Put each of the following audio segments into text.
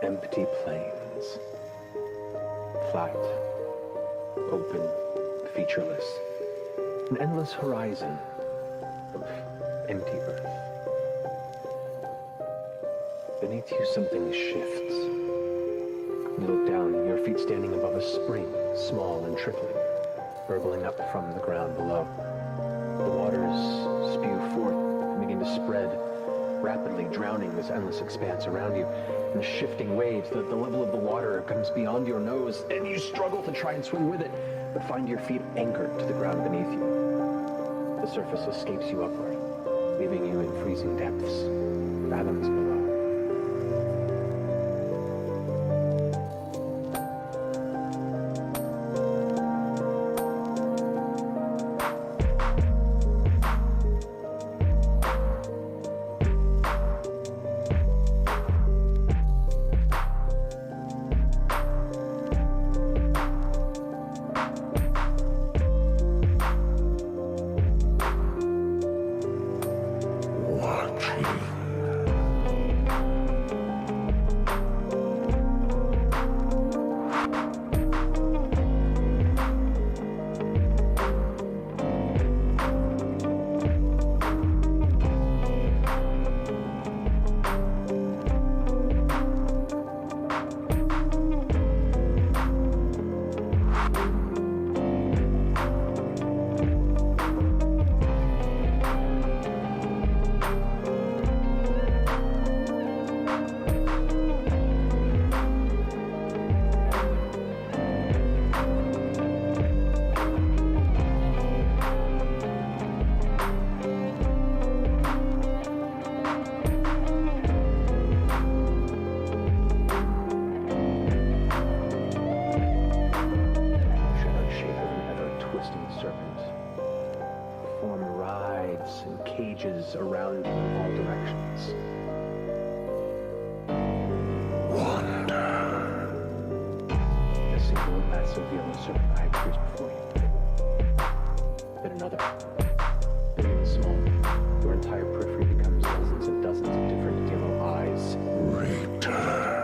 Empty plains. Flat, open, featureless. An endless horizon of empty earth. Beneath you, something shifts. You look down, your feet standing above a spring, small and trickling, burbling up from the ground below. The waters spew forth and begin to spread, rapidly drowning this endless expanse around you. In shifting waves, the level of the water comes beyond your nose, and you struggle to try and swim with it, but find your feet anchored to the ground beneath you. The surface escapes you upward, leaving you in freezing depths, fathoms below. Around you in all directions. Wonder. A single massive yellow serpent eye appears before you. Then another, big and small. Your entire periphery becomes dozens and dozens of different yellow eyes. Return.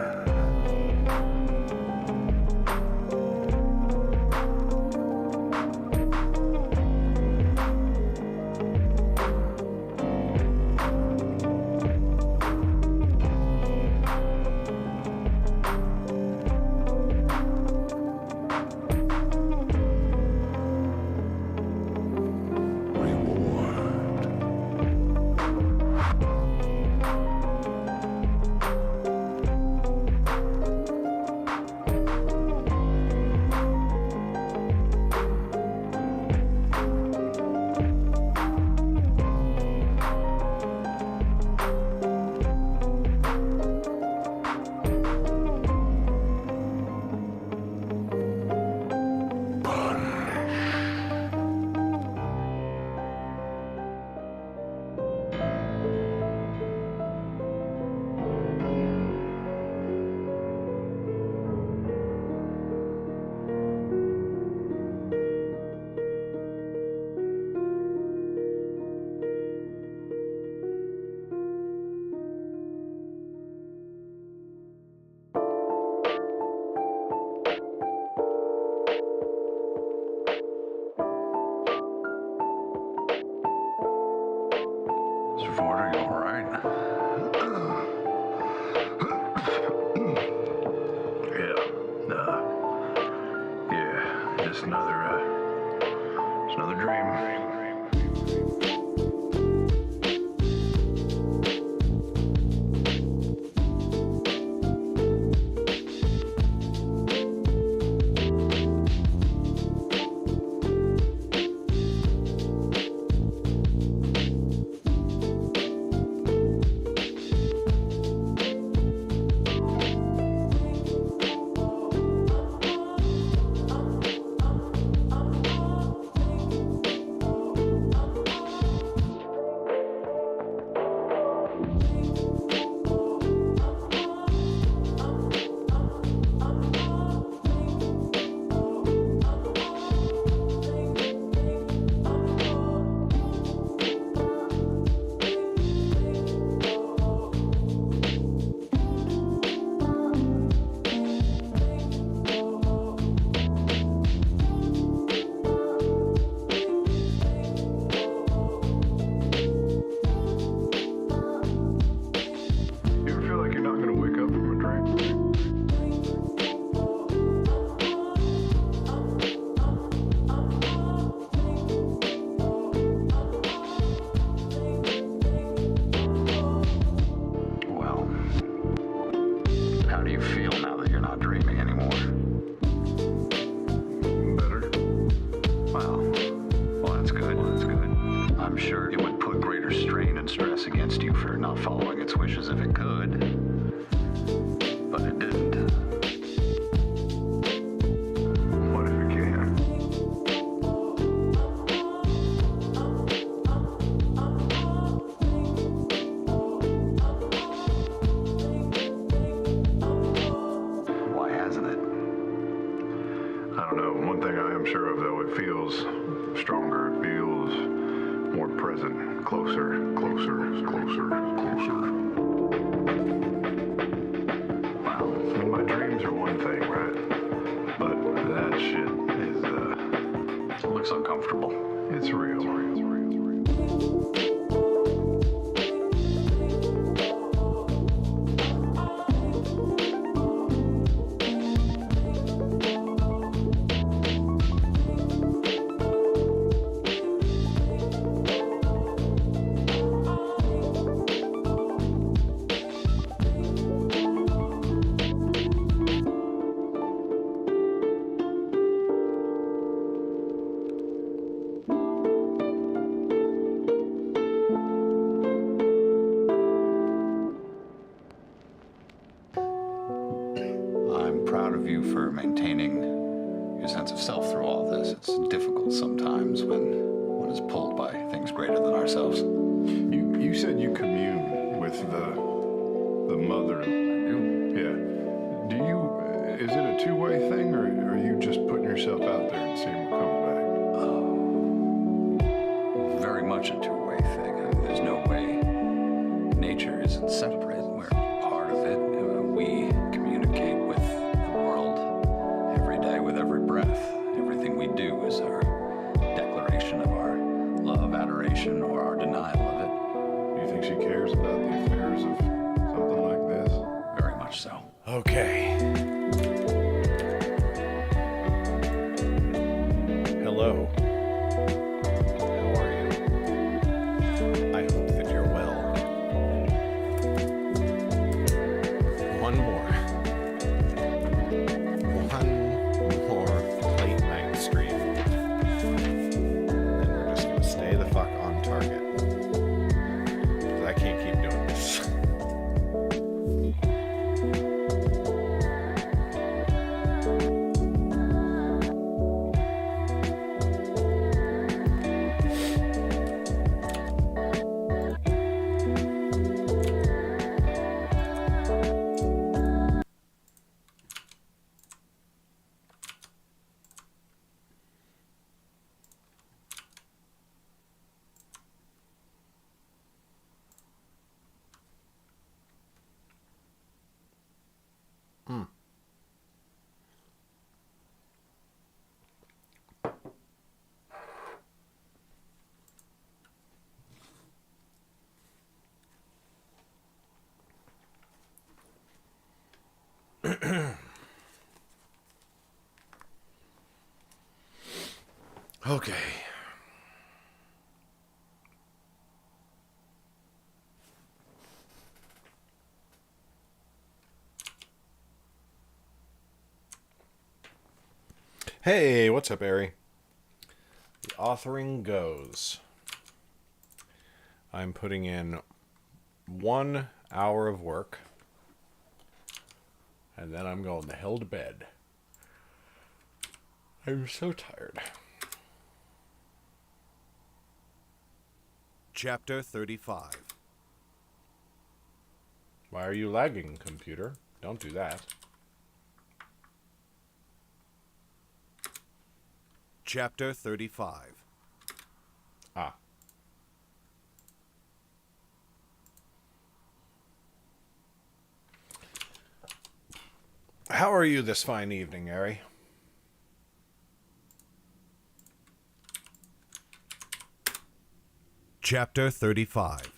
following its wishes if it could, but it didn't. What if it can? Why hasn't it? I don't know. One thing I am sure of, though, it feels stronger. It feels more present, closer, closer, closer, closer. Wow. I mean, my dreams are one thing, right? But that shit is, It looks uncomfortable. it's real. I'm proud of you for maintaining your sense of self through all this. It's difficult sometimes when one is pulled by things greater than ourselves. You said you commune with the mother. I do. Yeah. Do you, is it a two-way thing, or are you just putting yourself out there and seeing what comes back? Very much a two-way thing. I mean, there's no way. Nature isn't separate. We're part of it. We communicate with the world every day with every breath. Everything we do is our declaration of our love, adoration, or our denial of it. Do you think she cares about the affairs of something like this? Very much so. Okay. Hello. How are you? I hope that you're well. One more late night stream. And we're just gonna stay the fuck on target. 'Cause I can't keep doing this. Okay. Hey, what's up, Ari? The authoring goes. I'm putting in 1 hour of work, and then I'm going the hell to bed. I'm so tired. Chapter 35. Why are you lagging, computer? Don't do that. Chapter 35. Ah. How are you this fine evening, Ari? Chapter 35.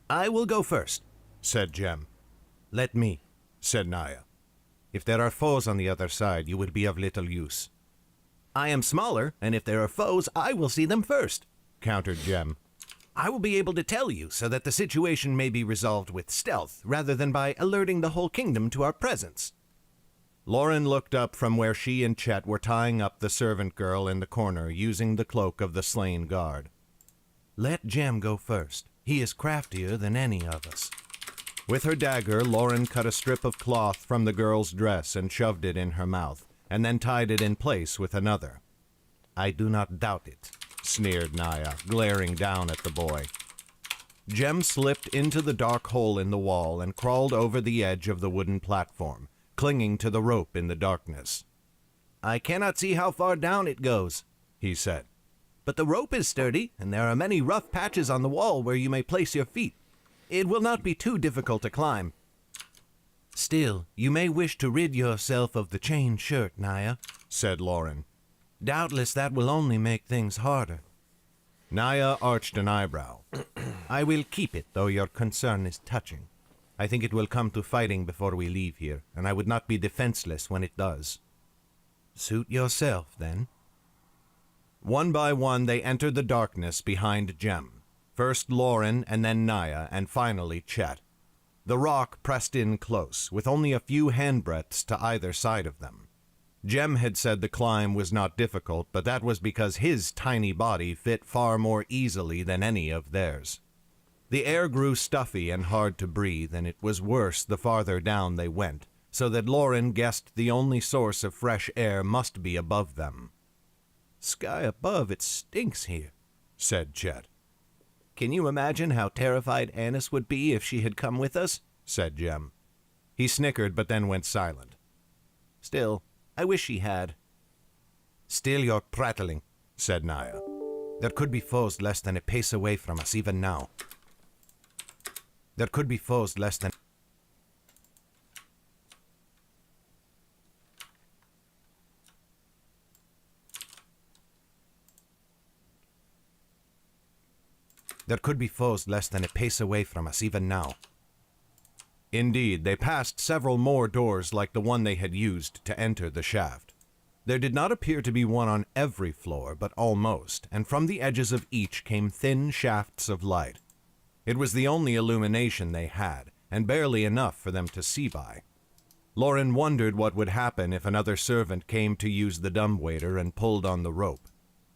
I will go first, said Jem. Let me, said Naya. If there are foes on the other side, you would be of little use. I am smaller, and if there are foes, I will see them first, countered Jem. I will be able to tell you so that the situation may be resolved with stealth rather than by alerting the whole kingdom to our presence. Lauren looked up from where she and Chet were tying up the servant girl in the corner using the cloak of the slain guard. Let Jem go first, He is craftier than any of us. With her dagger, Lauren cut a strip of cloth from the girl's dress and shoved it in her mouth, and then tied it in place with another. I do not doubt it, sneered Naya, glaring down at the boy. Jem slipped into the dark hole in the wall and crawled over the edge of the wooden platform, clinging to the rope in the darkness. I cannot see how far down it goes, he said. But the rope is sturdy, and there are many rough patches on the wall where you may place your feet. It will not be too difficult to climb. Still, you may wish to rid yourself of the chain shirt, Naya, said Lauren. Doubtless that will only make things harder. Naya arched an eyebrow. I will keep it, though your concern is touching. I think it will come to fighting before we leave here, and I would not be defenseless when it does. Suit yourself, then. One by one they entered the darkness behind Jem. First Lauren, and then Naya, and finally Chet. The rock pressed in close, with only a few handbreadths to either side of them. Jem had said the climb was not difficult, but that was because his tiny body fit far more easily than any of theirs. The air grew stuffy and hard to breathe, and it was worse the farther down they went, so that Lauren guessed the only source of fresh air must be above them. Sky above, it stinks here, said Chet. Can you imagine how terrified Annis would be if she had come with us? Said Jem. He snickered, but then went silent. Still, I wish she had. Still you're prattling, said Naya. There could be foes less than a pace away from us even now. There could be foes less than... There could be foes less than a pace away from us even now. Indeed, they passed several more doors like the one they had used to enter the shaft. There did not appear to be one on every floor, but almost, and from the edges of each came thin shafts of light. It was the only illumination they had, and barely enough for them to see by. Lauren wondered what would happen if another servant came to use the dumbwaiter and pulled on the rope.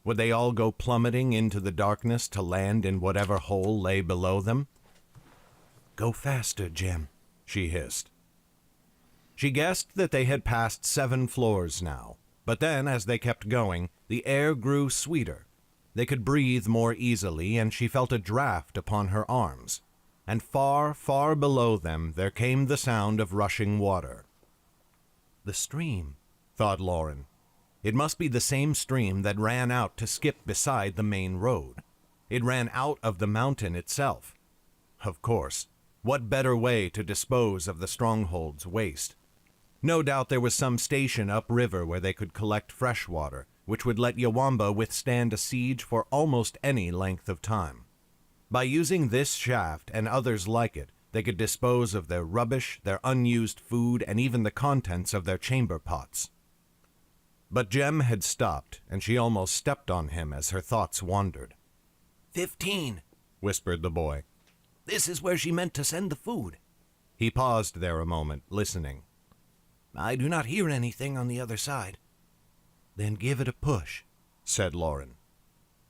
Would they all go plummeting into the darkness to land in whatever hole lay below them? Go faster, Jem, she hissed. She guessed that they had passed 7 floors now, but then, as they kept going, the air grew sweeter. They could breathe more easily, and she felt a draft upon her arms. And far, far below them there came the sound of rushing water. The stream, thought Lauren. It must be the same stream that ran out to skip beside the main road. It ran out of the mountain itself. Of course, what better way to dispose of the stronghold's waste? No doubt there was some station upriver where they could collect fresh water, which would let Yawamba withstand a siege for almost any length of time. By using this shaft and others like it, they could dispose of their rubbish, their unused food, and even the contents of their chamber pots. But Jem had stopped, and she almost stepped on him as her thoughts wandered. 15, whispered the boy. This is where she meant to send the food. He paused there a moment, listening. I do not hear anything on the other side. Then give it a push, said Lauren.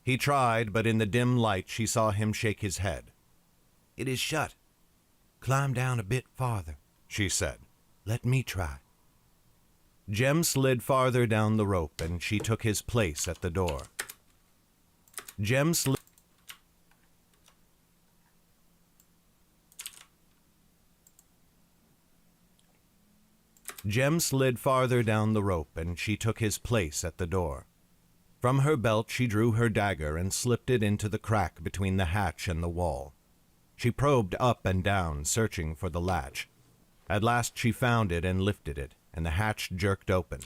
He tried, but in the dim light she saw him shake his head. It is shut. Climb down a bit farther, she said. Let me try. Jem slid farther down the rope, and she took his place at the door. Jem slid farther down the rope, and she took his place at the door. From her belt she drew her dagger and slipped it into the crack between the hatch and the wall. She probed up and down, searching for the latch. At last she found it and lifted it, and the hatch jerked open.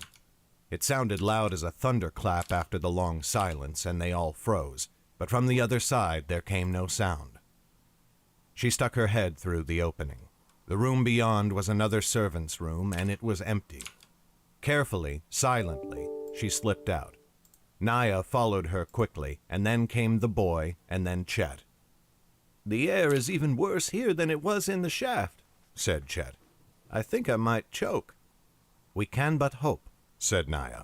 It sounded loud as a thunderclap after the long silence, and they all froze, but from the other side there came no sound. She stuck her head through the opening. The room beyond was another servant's room, and it was empty. Carefully, silently, she slipped out. Naya followed her quickly, and then came the boy, and then Chet. The air is even worse here than it was in the shaft, said Chet. I think I might choke. We can but hope, said Naya.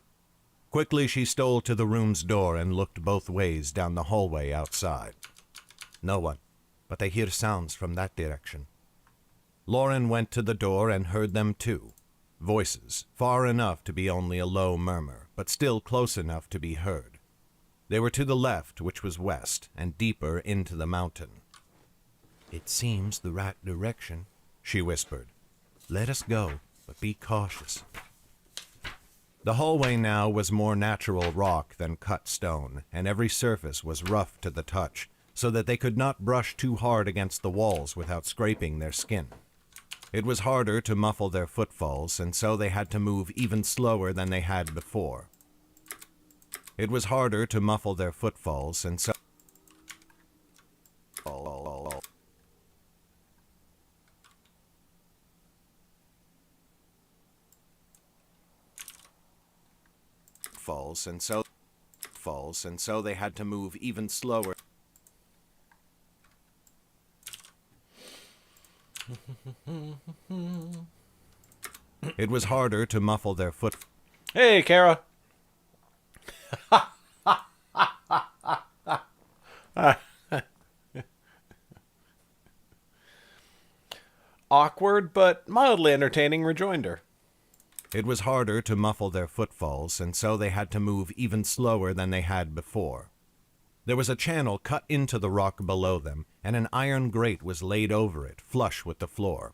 Quickly she stole to the room's door and looked both ways down the hallway outside. No one. but they hear sounds from that direction. Lauren went to the door and heard them too. Voices, far enough to be only a low murmur, but still close enough to be heard. They were to the left, which was west, and deeper into the mountain. "It seems the right direction," she whispered. "Let us go, but be cautious." The hallway now was more natural rock than cut stone, and every surface was rough to the touch, so that they could not brush too hard against the walls without scraping their skin. It was harder to muffle their footfalls, and so they had to move even slower than they had before. It was harder to muffle their footfalls, and so and so they had to move even slower. It was harder to muffle their foot. Hey, Kara. Awkward but mildly entertaining rejoinder. It was harder to muffle their footfalls, and so they had to move even slower than they had before. There was a channel cut into the rock below them, and an iron grate was laid over it, flush with the floor.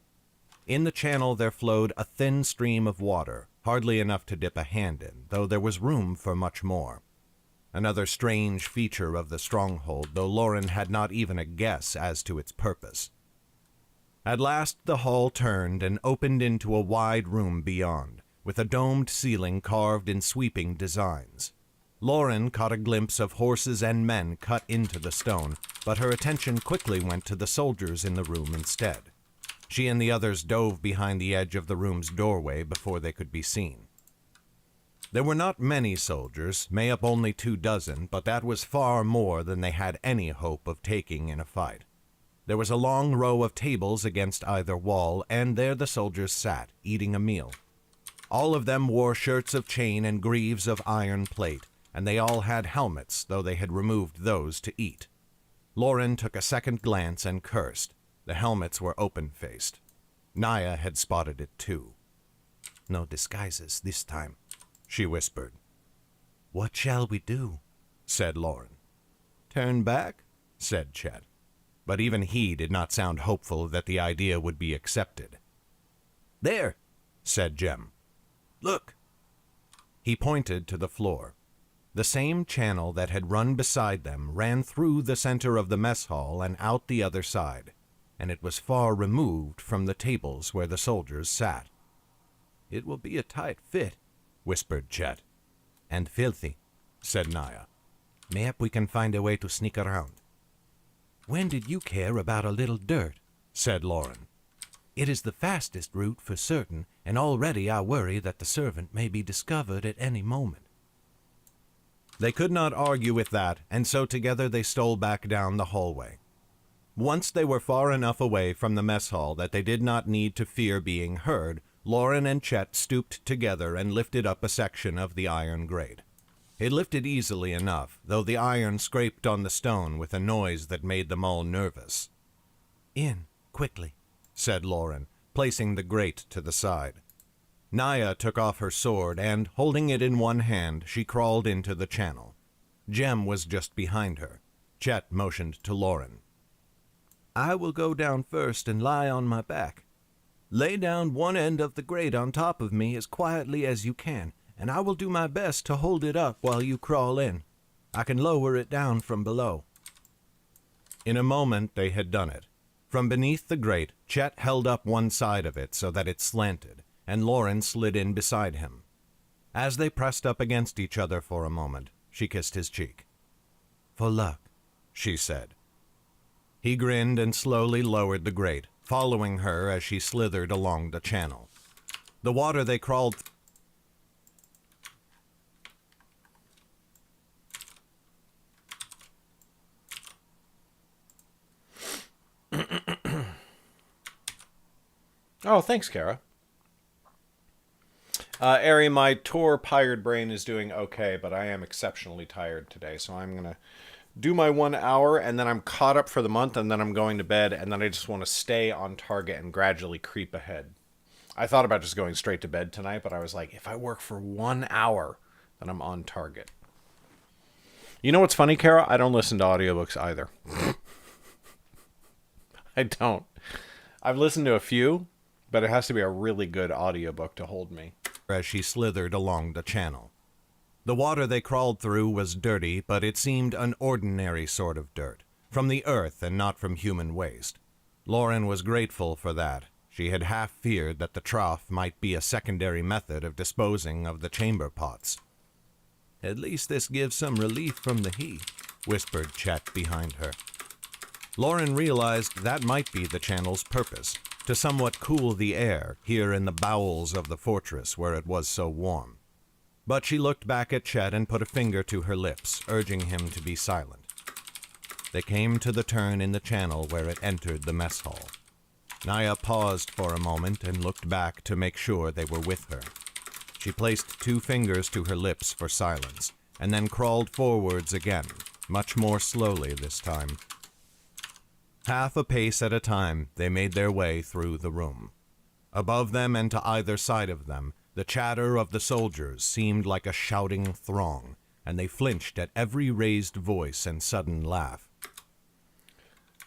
In the channel there flowed a thin stream of water, hardly enough to dip a hand in, though there was room for much more. Another strange feature of the stronghold, though Lauren had not even a guess as to its purpose. At last the hall turned and opened into a wide room beyond, with a domed ceiling carved in sweeping designs. Lauren caught a glimpse of horses and men cut into the stone, but her attention quickly went to the soldiers in the room instead. She and the others dove behind the edge of the room's doorway before they could be seen. There were not many soldiers, may up only 24, but that was far more than they had any hope of taking in a fight. There was a long row of tables against either wall, and there the soldiers sat, eating a meal. All of them wore shirts of chain and greaves of iron plate, and they all had helmets, though they had removed those to eat. Lauren took a second glance and cursed. The helmets were open-faced. Naya had spotted it too. "No disguises this time," she whispered. "What shall we do?" said Lauren. "Turn back?" said Chet. But even he did not sound hopeful that the idea would be accepted. "There," said Jem. "Look." He pointed to the floor. The same channel that had run beside them ran through the center of the mess hall and out the other side, and it was far removed from the tables where the soldiers sat. "It will be a tight fit," whispered Chet. "And filthy," said Naya. "Mayhap we can find a way to sneak around." "When did you care about a little dirt?" said Lauren. "It is the fastest route for certain, and already I worry that the servant may be discovered at any moment." They could not argue with that, and so together they stole back down the hallway. Once they were far enough away from the mess hall that they did not need to fear being heard, Lauren and Chet stooped together and lifted up a section of the iron grate. It lifted easily enough, though the iron scraped on the stone with a noise that made them all nervous. "In, quickly," said Lauren, placing the grate to the side. Naya took off her sword, and, holding it in one hand, she crawled into the channel. Jem was just behind her. Chet motioned to Lauren. "I will go down first and lie on my back. Lay down one end of the grate on top of me as quietly as you can, and I will do my best to hold it up while you crawl in. I can lower it down from below." In a moment they had done it. From beneath the grate, Chet held up one side of it so that it slanted, and Lauren slid in beside him. As they pressed up against each other for a moment, she kissed his cheek. "For luck," she said. He grinned and slowly lowered the grate, following her as she slithered along the channel. The water they crawled Oh, thanks, Kara. Ari, my torpid brain is doing okay, but I am exceptionally tired today, so I'm going to do my 1 hour, and then I'm caught up for the month, and then I'm going to bed, and then I just want to stay on target and gradually creep ahead. I thought about just going straight to bed tonight, but I was like, if I work for 1 hour, then I'm on target. You know what's funny, Kara? I don't listen to audiobooks either. I don't. I've listened to a few, but it has to be a really good audiobook to hold me. As she slithered along the channel. The water they crawled through was dirty, but it seemed an ordinary sort of dirt, from the earth and not from human waste. Lauren was grateful for that. She had half feared that the trough might be a secondary method of disposing of the chamber pots. "At least this gives some relief from the heat," whispered Chet behind her. Lauren realized that might be the channel's purpose, to somewhat cool the air here in the bowels of the fortress where it was so warm. But she looked back at Chet and put a finger to her lips, urging him to be silent. They came to the turn in the channel where it entered the mess hall. Naya paused for a moment and looked back to make sure they were with her. She placed 2 fingers to her lips for silence, and then crawled forwards again, much more slowly this time. Half a pace at a time, they made their way through the room. Above them and to either side of them, the chatter of the soldiers seemed like a shouting throng, and they flinched at every raised voice and sudden laugh.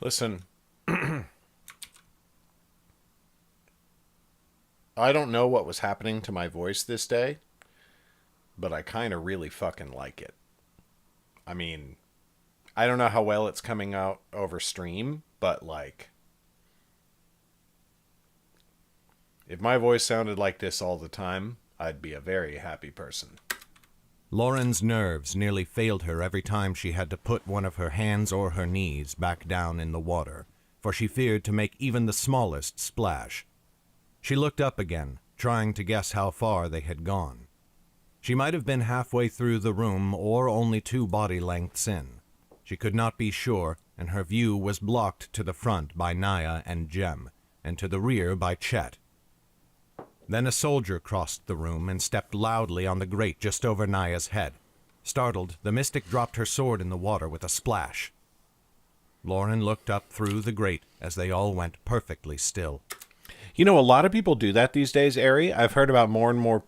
Listen, I don't know what was happening to my voice this day, but I kind of really fucking like it. I mean, I don't know how well it's coming out over stream, but like, if my voice sounded like this all the time, I'd be a very happy person. Lauren's nerves nearly failed her every time she had to put one of her hands or her knees back down in the water, for she feared to make even the smallest splash. She looked up again, trying to guess how far they had gone. She might have been halfway through the room or only 2 body lengths in. She could not be sure, and her view was blocked to the front by Naya and Jem, and to the rear by Chet. Then a soldier crossed the room and stepped loudly on the grate just over Naya's head. Startled, the mystic dropped her sword in the water with a splash. Lauren looked up through the grate as they all went perfectly still. You know, a lot of people do that these days, Ari. I've heard more and more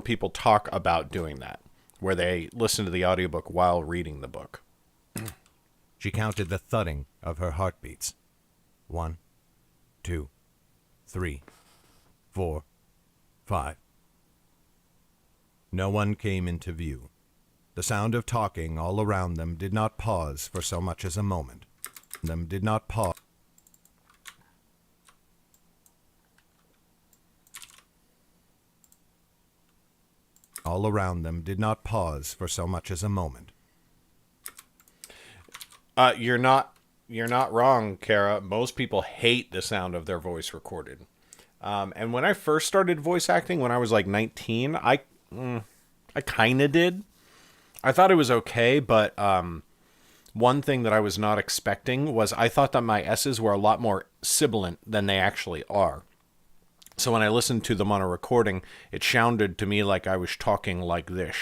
people talk about doing that, where they listen to the audiobook while reading the book. She counted the thudding of her heartbeats. 1, 2, 3, 4, 5. No one came into view. The sound of talking all around them did not pause for so much as a moment. All around them did not pause for so much as a moment. You're not wrong, Kara. Most people hate the sound of their voice recorded. And when I first started voice acting, when I was like 19, I kind of did. I thought it was okay, but one thing that I was not expecting was I thought that my S's were a lot more sibilant than they actually are. So when I listened to them on a recording, it sounded to me like I was talking like this.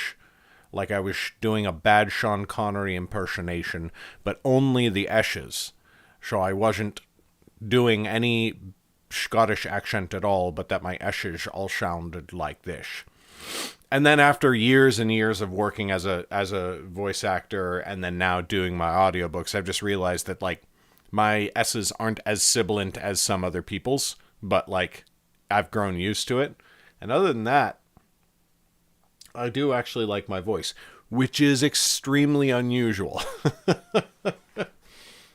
Like I was doing a bad Sean Connery impersonation, but only the S's. So I wasn't doing any Scottish accent at all, but that my S's all sounded like this. And then after years and years of working as a voice actor and then now doing my audiobooks, I've just realized that like my S's aren't as sibilant as some other people's, but like I've grown used to it. And other than that, I do actually like my voice, which is extremely unusual.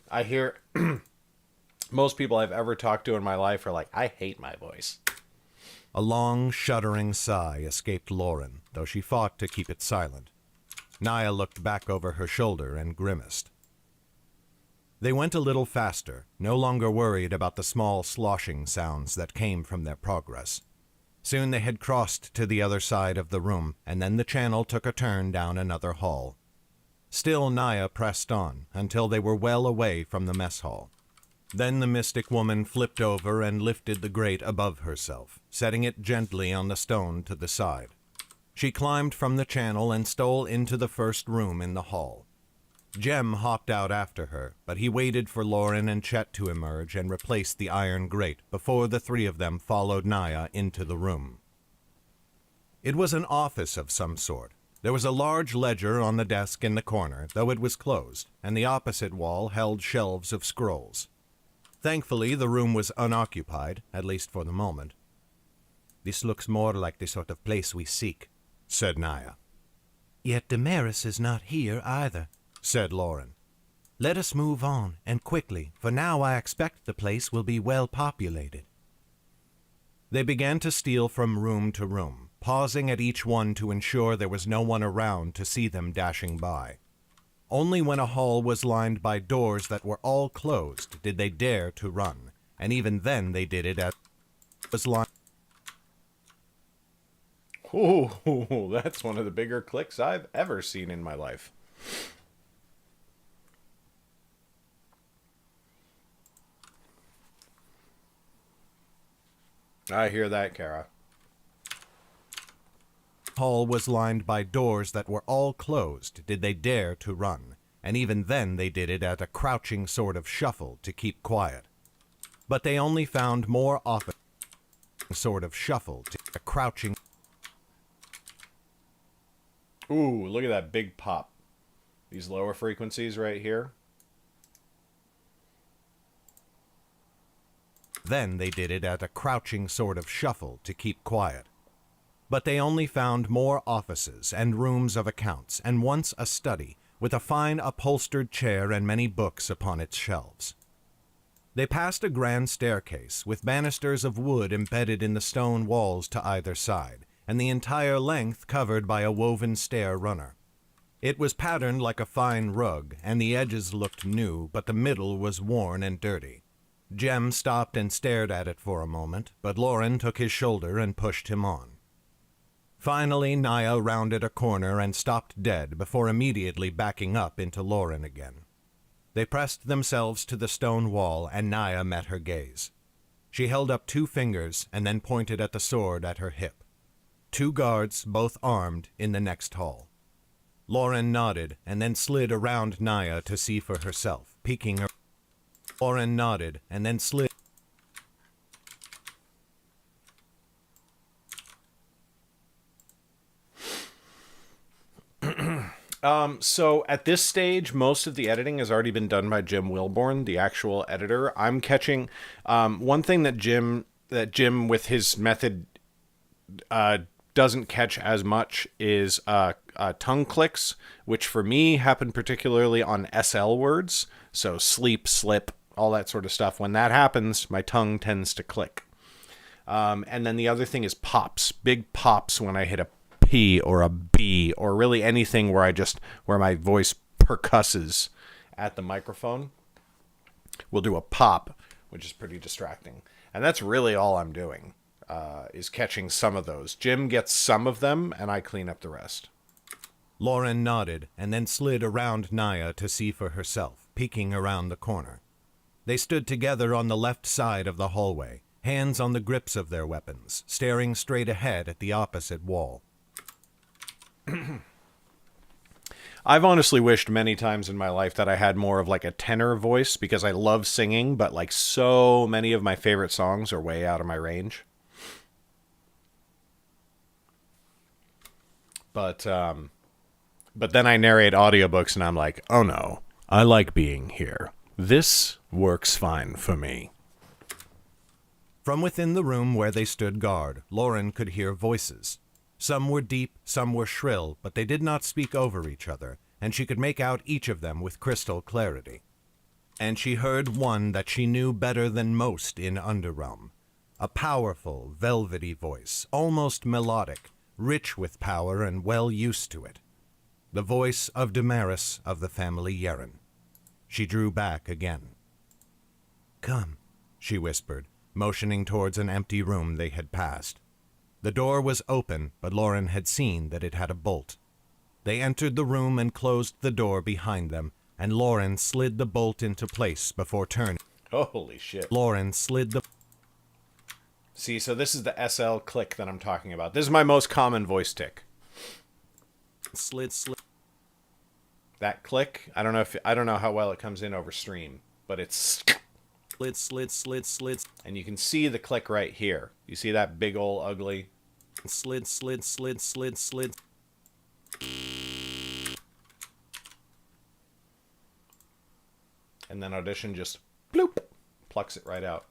I hear most people I've ever talked to in my life are like, I hate my voice. A long, shuddering sigh escaped Lauren, though she fought to keep it silent. Naya looked back over her shoulder and grimaced. They went a little faster, no longer worried about the small sloshing sounds that came from their progress. Soon they had crossed to the other side of the room, and then the channel took a turn down another hall. Still Naya pressed on, until they were well away from the mess hall. Then the mystic woman flipped over and lifted the grate above herself, setting it gently on the stone to the side. She climbed from the channel and stole into the first room in the hall. Jem hopped out after her, but he waited for Lauren and Chet to emerge and replace the iron grate before the three of them followed Naya into the room. It was an office of some sort. There was a large ledger on the desk in the corner, though it was closed, and the opposite wall held shelves of scrolls. Thankfully, the room was unoccupied, at least for the moment. "This looks more like the sort of place we seek," said Naya. "Yet Damaris is not here either," said Lauren. "Let us move on, and quickly, for now I expect the place will be well populated." They began to steal from room to room, pausing at each one to ensure there was no one around to see them dashing by. Only when a hall was lined by doors that were all closed did they dare to run, and even then they did it as was lined. Ooh, that's one of the bigger clicks I've ever seen in my life. I hear that, Kara. Hall was lined by doors that were all closed did they dare to run, and even then they did it at a crouching sort of shuffle to keep quiet. But they only found more often sort of shuffle to a crouching. Ooh, look at that big pop. These lower frequencies right here. Then they did it at a crouching sort of shuffle to keep quiet. But they only found more offices and rooms of accounts, and once a study, with a fine upholstered chair and many books upon its shelves. They passed a grand staircase, with banisters of wood embedded in the stone walls to either side, and the entire length covered by a woven stair runner. It was patterned like a fine rug, and the edges looked new, but the middle was worn and dirty. Jem stopped and stared at it for a moment, but Lauren took his shoulder and pushed him on. Finally, Naya rounded a corner and stopped dead before immediately backing up into Lauren again. They pressed themselves to the stone wall, and Naya met her gaze. She held up 2 fingers and then pointed at the sword at her hip. 2 guards, both armed, in the next hall. Lauren nodded and then slid around Naya to see for herself, peeking her. Lauren nodded and then slid. So at this stage, most of the editing has already been done by Jim Wilborn, the actual editor. I'm catching one thing that Jim with his method doesn't catch as much is tongue clicks, which for me happen particularly on SL words. So sleep, slip, all that sort of stuff. When that happens, my tongue tends to click. And then the other thing is pops, big pops when I hit a P or a B or really anything where my voice percusses at the microphone. We'll do a pop, which is pretty distracting. And that's really all I'm doing, is catching some of those. Jim gets some of them, and I clean up the rest. Lauren nodded and then slid around Naya to see for herself, peeking around the corner. They stood together on the left side of the hallway, hands on the grips of their weapons, staring straight ahead at the opposite wall. I've honestly wished many times in my life that I had more of like a tenor voice, because I love singing, but like so many of my favorite songs are way out of my range. But then I narrate audiobooks and I'm like, oh no, I like being here. This works fine for me. From within the room where they stood guard, Lauren could hear voices. Some were deep, some were shrill, but they did not speak over each other, and she could make out each of them with crystal clarity. And she heard one that she knew better than most in Underrealm. A powerful, velvety voice, almost melodic, rich with power and well used to it. The voice of Damaris of the family Yeren. She drew back again. "Come," she whispered, motioning towards an empty room they had passed. The door was open, but Lauren had seen that it had a bolt. They entered the room and closed the door behind them, and Lauren slid the bolt into place before turning. Holy shit. Lauren slid the... See, so this is the SL click that I'm talking about. This is my most common voice tick. Slid. That click, I don't know how well it comes in over stream, but it's Slid. and you can see the click right here. You see that big ol' ugly Slid. and then Audition just bloop plucks it right out.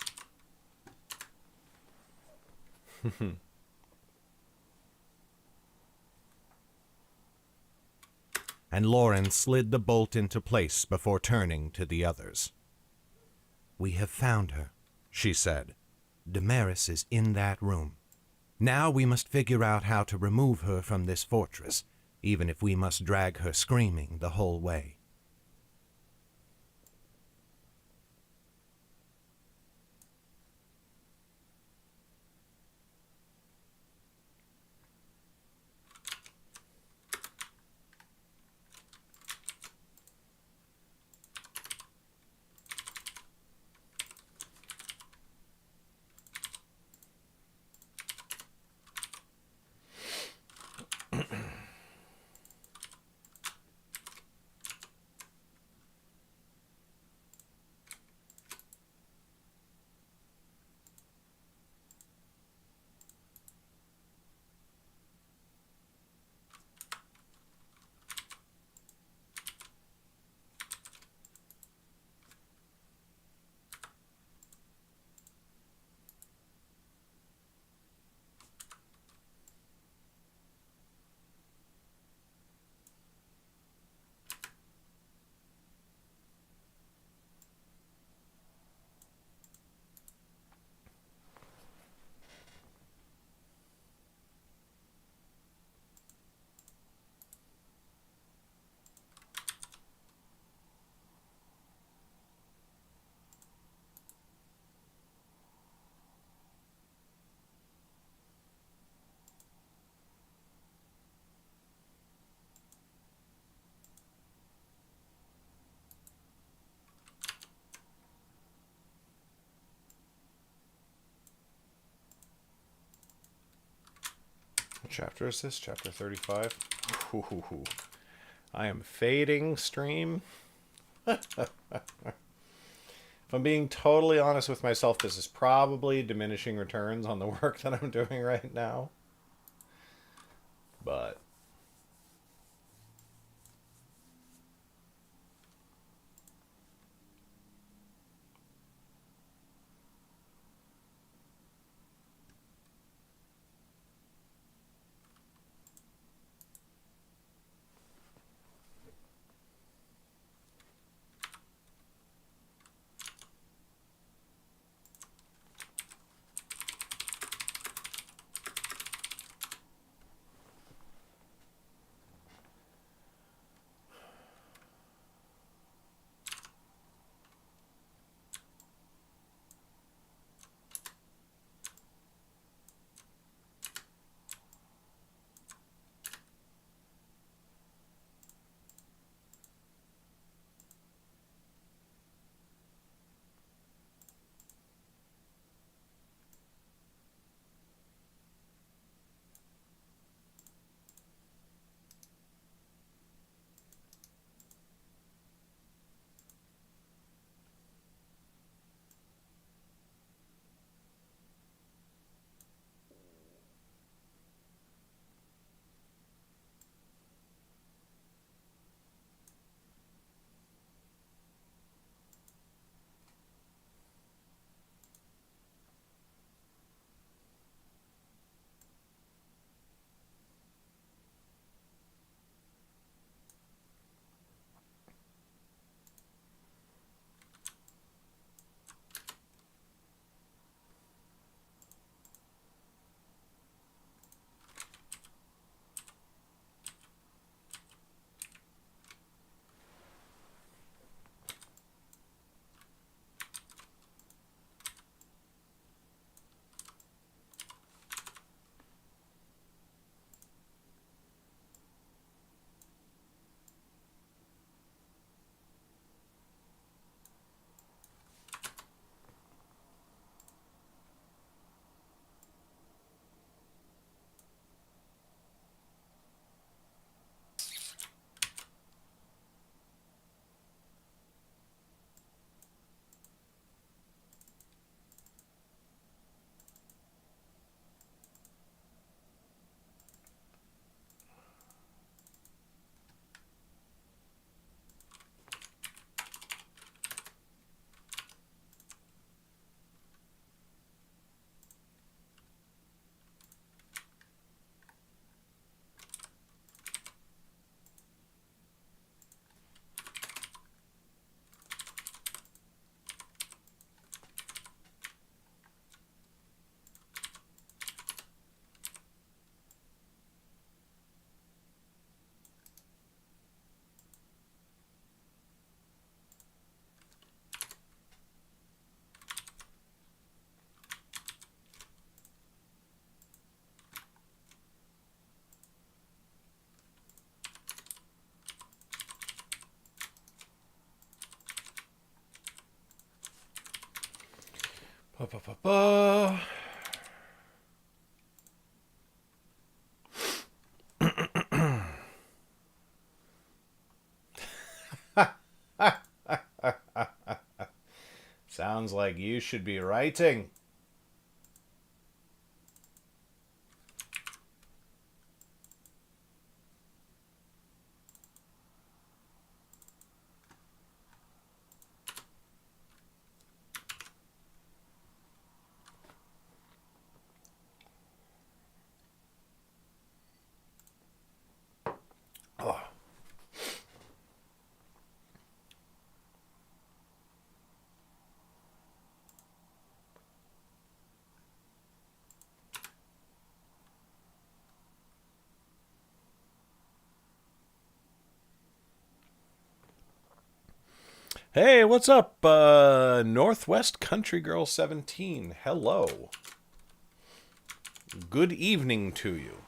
And Lauren slid the bolt into place before turning to the others. "We have found her," she said. "Damaris is in that room. Now we must figure out how to remove her from this fortress, even if we must drag her screaming the whole way." What chapter is this? Chapter 35? Ooh, I am fading stream. If I'm being totally honest with myself, this is probably diminishing returns on the work that I'm doing right now. But Ba-ba-ba-ba. Sounds like you should be writing. Oh. Hey, what's up, Northwest Country Girl 17? Hello. Good evening to you.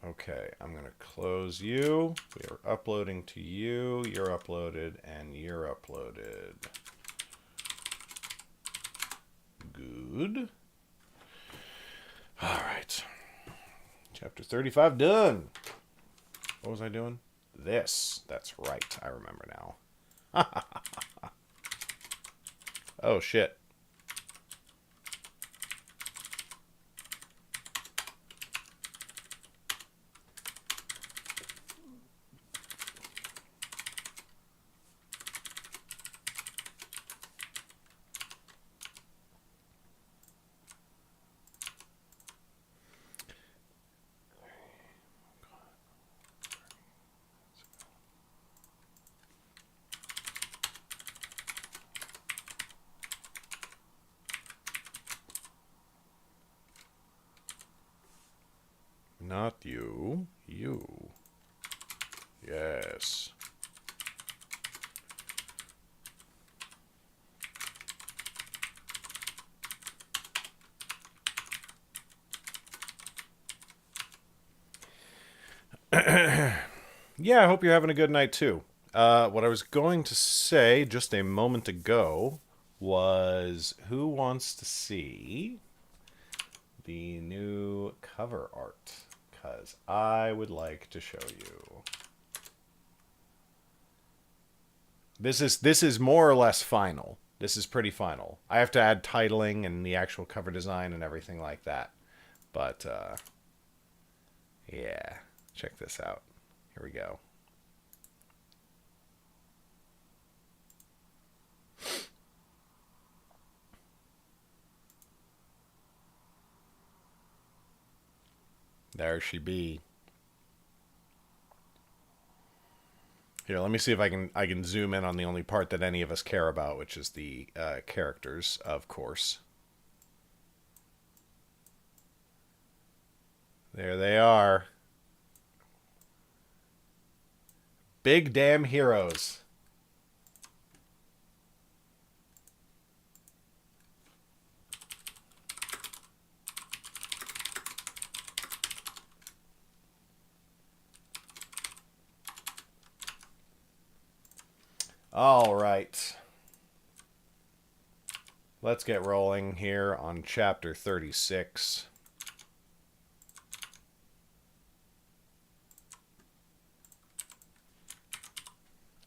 Okay, I'm going to close you. We are uploading to you. You're uploaded, and you're uploaded. Good. All right. Chapter 35 done. What was I doing? This. That's right. I remember now. Oh, shit. Not you. You. Yes. Yeah, I hope you're having a good night too. What I was going to say just a moment ago was, who wants to see the new cover art? Because I would like to show you. This is more or less final. This is pretty final. I have to add titling and the actual cover design and everything like that. But, yeah. Check this out. Here we go. There she be. Here, let me see if I can zoom in on the only part that any of us care about, which is the characters, of course. There they are. Big damn heroes. All right. Let's get rolling here on chapter 36.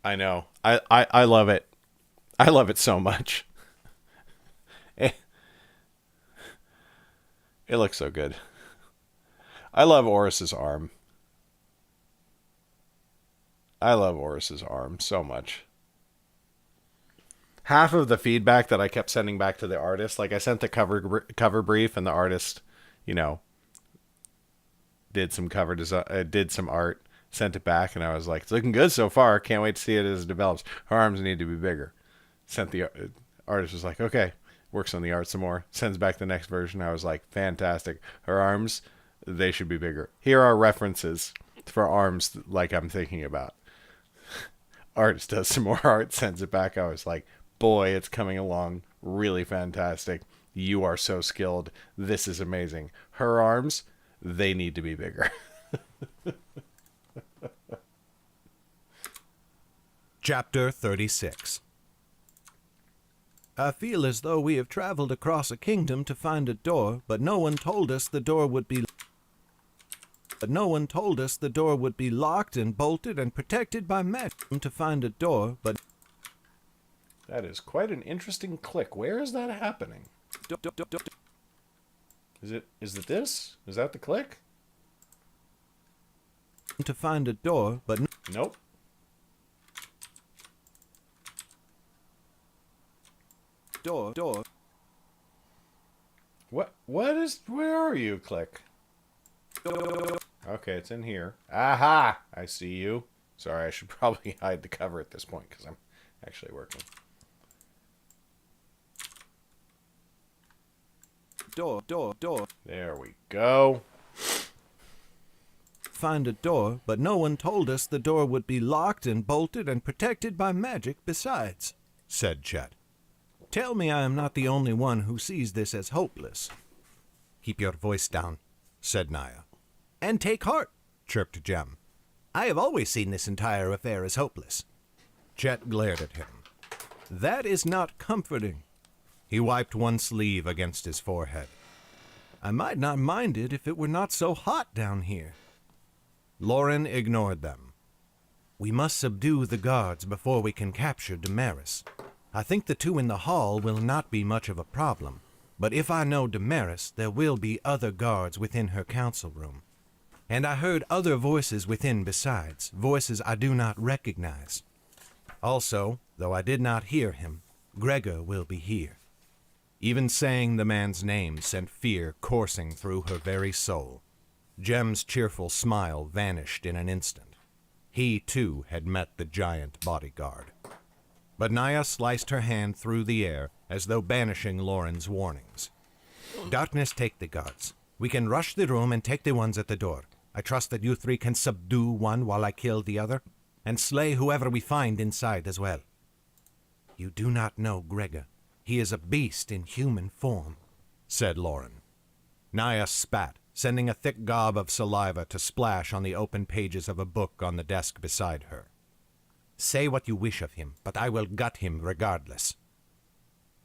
I know. I love it. I love it so much. It looks so good. I love Oris's arm. I love Oris's arm so much. Half of the feedback that I kept sending back to the artist, like I sent the cover brief, and the artist, you know, did some cover design, did some art, sent it back, and I was like, it's looking good so far. Can't wait to see it as it develops. Her arms need to be bigger. Sent the artist was like, okay, works on the art some more. Sends back the next version. I was like, fantastic. Her arms, they should be bigger. Here are references for arms like I'm thinking about. Artist does some more art, sends it back. I was like, boy, it's coming along really fantastic. You are so skilled. This is amazing. Her arms, they need to be bigger. Chapter 36. I feel as though we have traveled across a kingdom to find a door, but no one told us the door would be locked and bolted and protected by magic. To find a door, but That is quite an interesting click. Where is that happening? Is it this? Is that the click? to find a door, but Nope. door. Where are you, click? Okay, it's in here. Aha! I see you. Sorry, I should probably hide the cover at this point because I'm actually working. Door. There we go. Find a door, but no one told us the door would be locked and bolted and protected by magic besides, said Chet. Tell me I am not the only one who sees this as hopeless. Keep your voice down, said Naya. And take heart, chirped Jem. I have always seen this entire affair as hopeless. Chet glared at him. That is not comforting. He wiped one sleeve against his forehead. I might not mind it if it were not so hot down here. Lauren ignored them. We must subdue the guards before we can capture Damaris. I think the two in the hall will not be much of a problem, but if I know Damaris, there will be other guards within her council room. And I heard other voices within besides, voices I do not recognize. Also, though I did not hear him, Gregor will be here. Even saying the man's name sent fear coursing through her very soul. Jem's cheerful smile vanished in an instant. He, too, had met the giant bodyguard. But Naya sliced her hand through the air as though banishing Lauren's warnings. Darkness, take the guards. We can rush the room and take the ones at the door. I trust that you three can subdue one while I kill the other, and slay whoever we find inside as well. You do not know Gregor. He is a beast in human form, said Lauren. Naya spat, sending a thick gob of saliva to splash on the open pages of a book on the desk beside her. Say what you wish of him, but I will gut him regardless.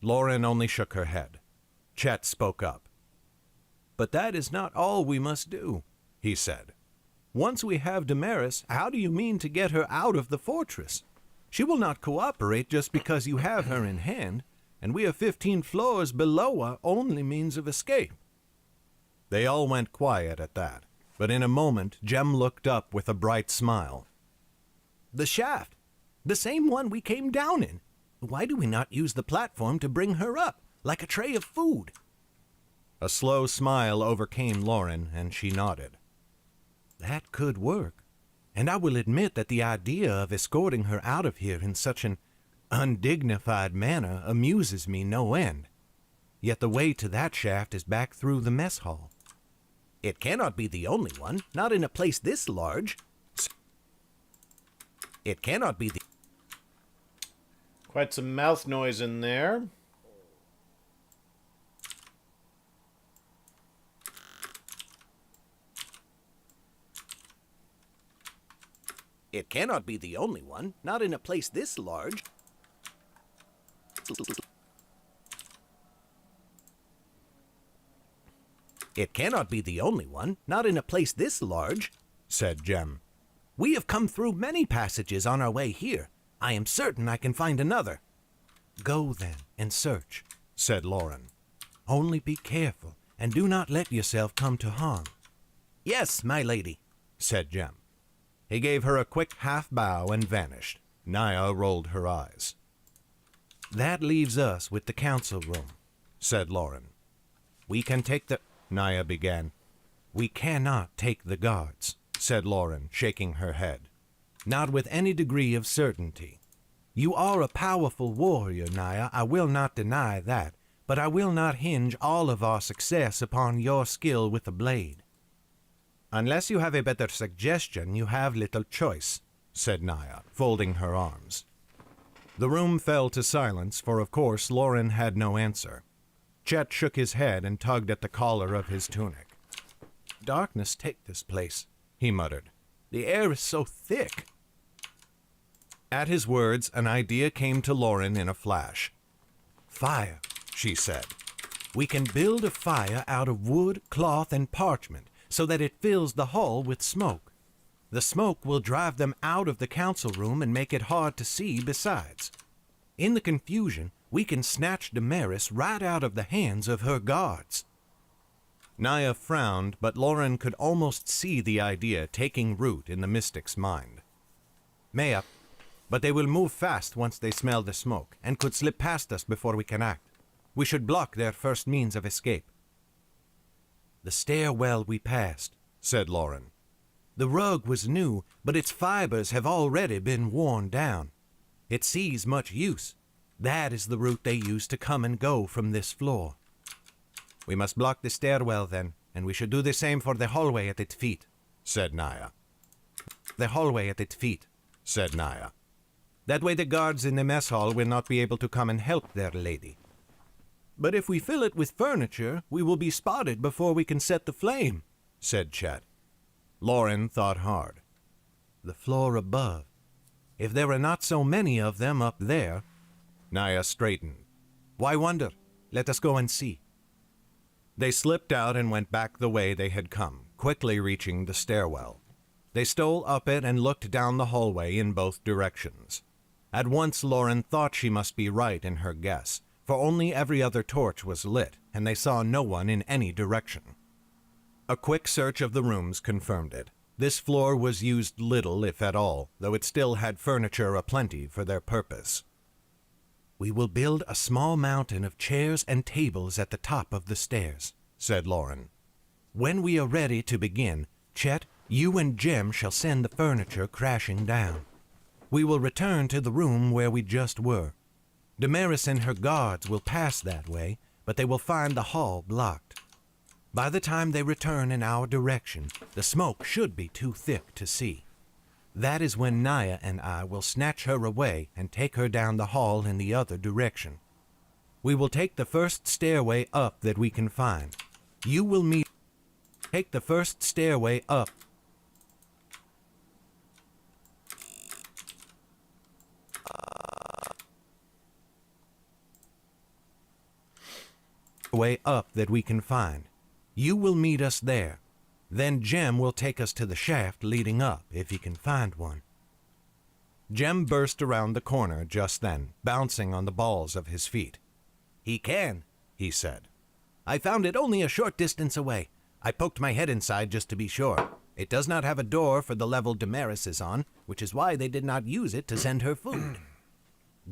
Lauren only shook her head. Chet spoke up. But that is not all we must do, he said. Once we have Damaris, how do you mean to get her out of the fortress? She will not cooperate just because you have her in hand, and we are 15 floors below our only means of escape. They all went quiet at that, but in a moment Jem looked up with a bright smile. The shaft! The same one we came down in. Why do we not use the platform to bring her up, like a tray of food? A slow smile overcame Lauren, and she nodded. That could work, and I will admit that the idea of escorting her out of here in such an undignified manner amuses me no end. Yet the way to that shaft is back through the mess hall. It cannot be the only one, not in a place this large. It cannot be the... Quite some mouth noise in there. It cannot be the only one, not in a place this large. It cannot be the only one, not in a place this large, said Jem. We have come through many passages on our way here. I am certain I can find another. Go then and search, said Lauren. Only be careful and do not let yourself come to harm. Yes, my lady, said Jem. He gave her a quick half bow and vanished. Naya rolled her eyes. That leaves us with the council room, said Lauren. We can take the... Naya began. We cannot take the guards, said Lauren, shaking her head. Not with any degree of certainty. You are a powerful warrior, Naya, I will not deny that, but I will not hinge all of our success upon your skill with the blade. Unless you have a better suggestion, you have little choice, said Naya, folding her arms. The room fell to silence, for of course Lauren had no answer. Chet shook his head and tugged at the collar of his tunic. darkness take this place, he muttered. The air is so thick. At his words, an idea came to Lauren in a flash. Fire, she said. We can build a fire out of wood, cloth, and parchment so that it fills the hall with smoke. The smoke will drive them out of the council room and make it hard to see besides. In the confusion, we can snatch Damaris right out of the hands of her guards. Naya frowned, but Lauren could almost see the idea taking root in the mystic's mind. Mayhap, but they will move fast once they smell the smoke, and could slip past us before we can act. We should block their first means of escape. The stairwell we passed, said Lauren. The rug was new, but its fibers have already been worn down. It sees much use. That is the route they use to come and go from this floor. We must block the stairwell then, and we should do the same for the hallway at its feet, said Naya. The hallway at its feet, said Naya. That way the guards in the mess hall will not be able to come and help their lady. But if we fill it with furniture, we will be spotted before we can set the flame, said Chet. Lauren thought hard. The floor above. If there are not so many of them up there. Naya straightened. Why wonder? Let us go and see. They slipped out and went back the way they had come, quickly reaching the stairwell. They stole up it and looked down the hallway in both directions. At once Lauren thought she must be right in her guess, for only every other torch was lit, and they saw no one in any direction. A quick search of the rooms confirmed it. This floor was used little, if at all, though it still had furniture aplenty for their purpose. We will build a small mountain of chairs and tables at the top of the stairs, said Lauren. When we are ready to begin, Chet, you and Jem shall send the furniture crashing down. We will return to the room where we just were. Damaris and her guards will pass that way, but they will find the hall blocked. By the time they return in our direction, the smoke should be too thick to see. That is when Naya and I will snatch her away and take her down the hall in the other direction. We will take the first stairway up that we can find. You will meet... Take the first stairway up. Way up that we can find. You will meet us there. Then Jem will take us to the shaft leading up, if he can find one. Jem burst around the corner just then, bouncing on the balls of his feet. He can, he said. I found it only a short distance away. I poked my head inside just to be sure. It does not have a door for the level Damaris is on, which is why they did not use it to send her food.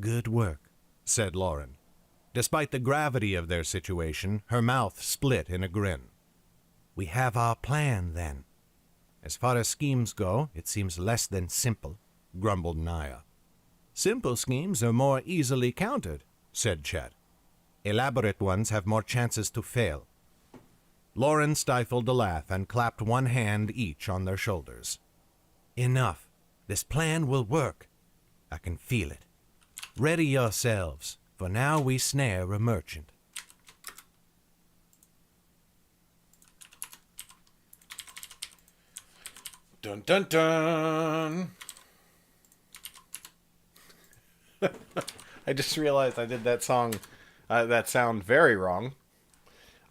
Good work, said Lauren. Despite the gravity of their situation, her mouth split in a grin. We have our plan, then. As far as schemes go, it seems less than simple, grumbled Naya. Simple schemes are more easily countered, said Chet. Elaborate ones have more chances to fail. Lauren stifled a laugh and clapped one hand each on their shoulders. Enough. This plan will work. I can feel it. Ready yourselves, for now we snare a merchant. Dun dun dun! I just realized I did that sound very wrong.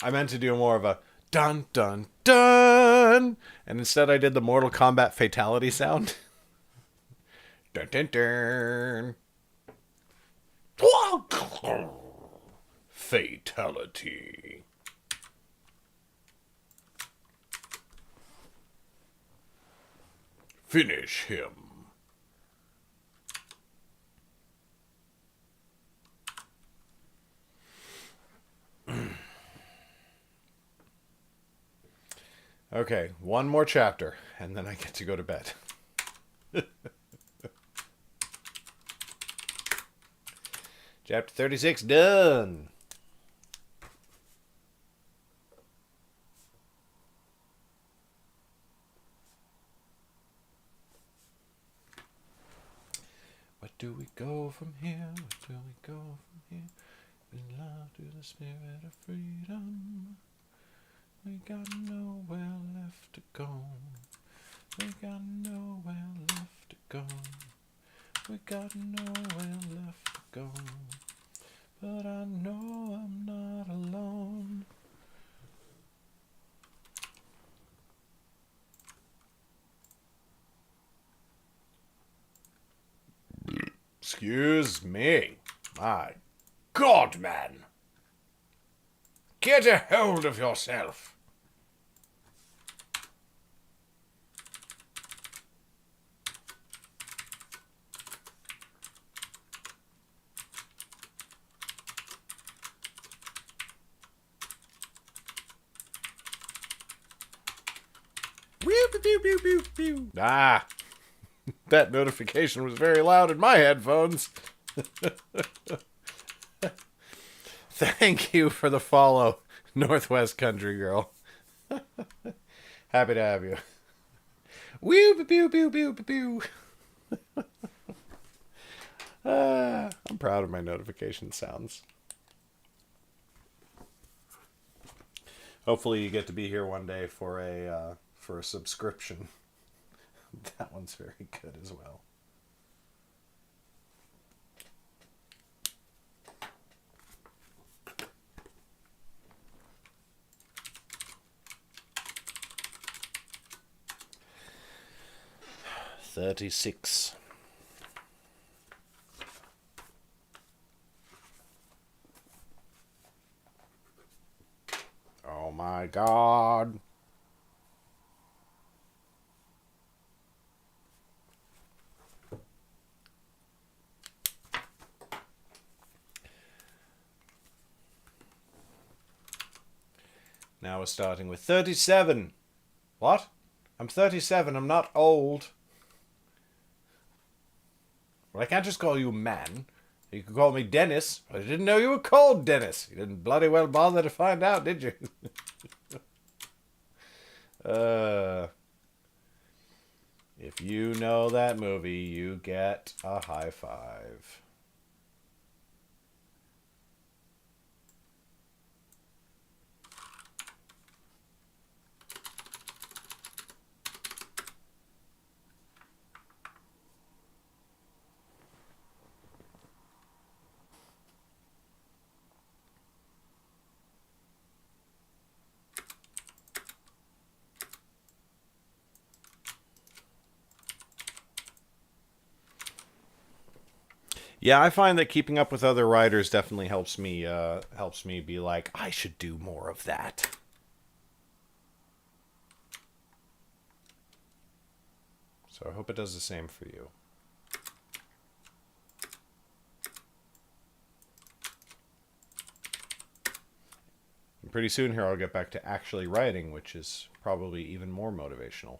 I meant to do more of a dun dun dun, and instead I did the Mortal Kombat fatality sound. Dun dun dun. Fatality. Finish him. Okay, one more chapter, and then I get to go to bed. Chapter 36 done. Where do we go from here? Where do we go from here? We love to the spirit of freedom. We got nowhere left to go. We got nowhere left to go. We got nowhere left to go. But I know I'm not alone. Excuse me. My God, man. Get a hold of yourself. Ah, that notification was very loud in my headphones. Thank you for the follow, Northwest Country Girl. Happy to have you. Woo, pew, pew, pew, pew, pew. I'm proud of my notification sounds. Hopefully you get to be here one day for a subscription. That one's very good as well. $36. Oh my God. Now we're starting with 37. What? I'm 37, I'm not old. Well, I can't just call you man. You could call me Dennis. I didn't know you were called Dennis. You didn't bloody well bother to find out, did you? If you know that movie, you get a high five. Yeah, I find that keeping up with other writers definitely helps me be like, I should do more of that. So I hope it does the same for you. And pretty soon here I'll get back to actually writing, which is probably even more motivational.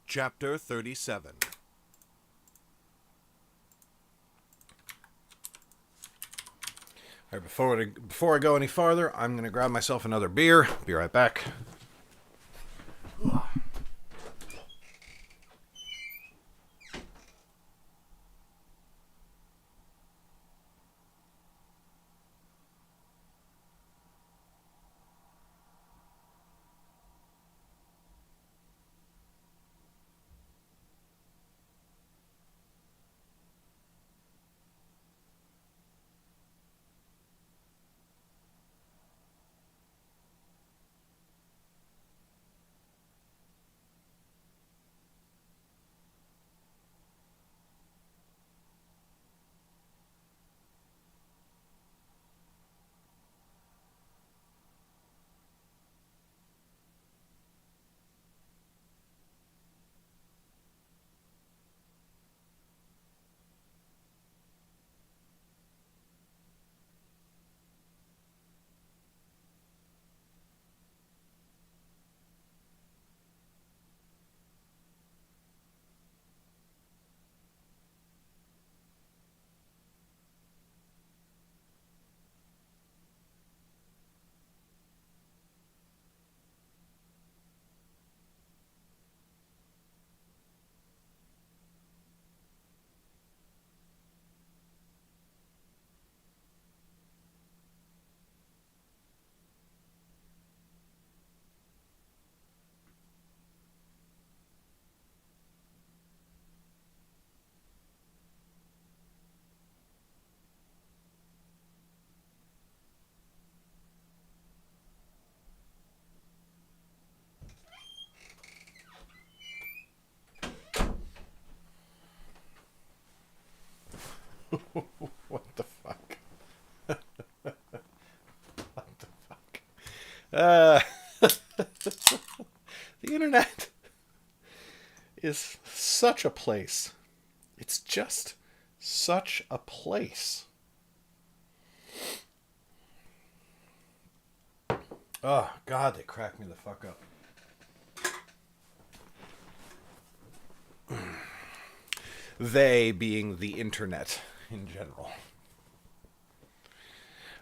Chapter 37. All right, before I go any farther, I'm going to grab myself another beer. Be right back. What the fuck? What the fuck? The internet is such a place. It's just such a place. Oh, God, they crack me the fuck up. They being the internet in general.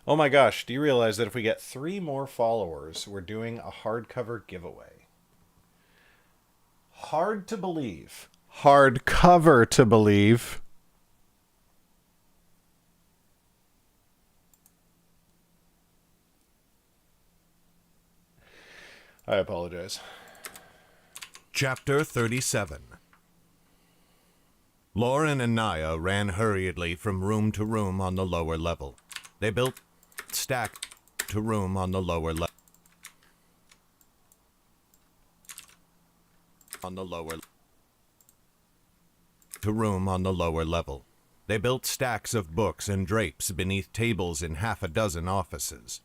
Oh my gosh, do you realize that if we get 3 more followers, we're doing a hardcover giveaway? Hard to believe. Hardcover to believe. I apologize. Chapter 37. Lauren and Naya ran hurriedly from room to room on the lower level. They built stack to room on the lower level. They built stacks of books and drapes beneath tables in half a dozen offices.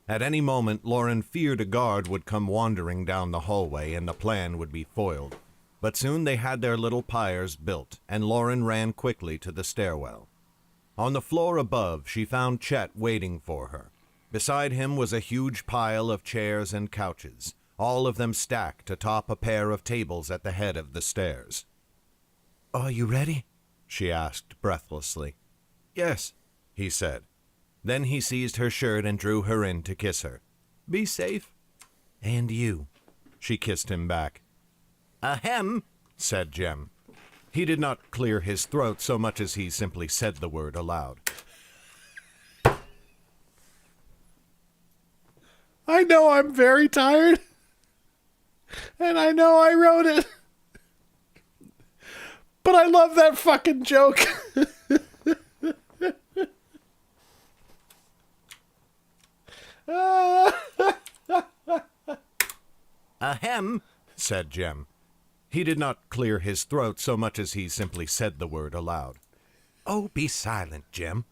At any moment, Lauren feared a guard would come wandering down the hallway and the plan would be foiled. But soon they had their little pyres built, and Lauren ran quickly to the stairwell. On the floor above, she found Chet waiting for her. Beside him was a huge pile of chairs and couches, all of them stacked atop a pair of tables at the head of the stairs. "Are you ready?" she asked breathlessly. "Yes," he said. Then he seized her shirt and drew her in to kiss her. "Be safe." "And you." She kissed him back. "Ahem," said Jem. He did not clear his throat so much as he simply said the word aloud. I know I'm very tired. And I know I wrote it. But I love that fucking joke. "Ahem," said Jem. He did not clear his throat so much as he simply said the word aloud. "Oh, be silent, Jem."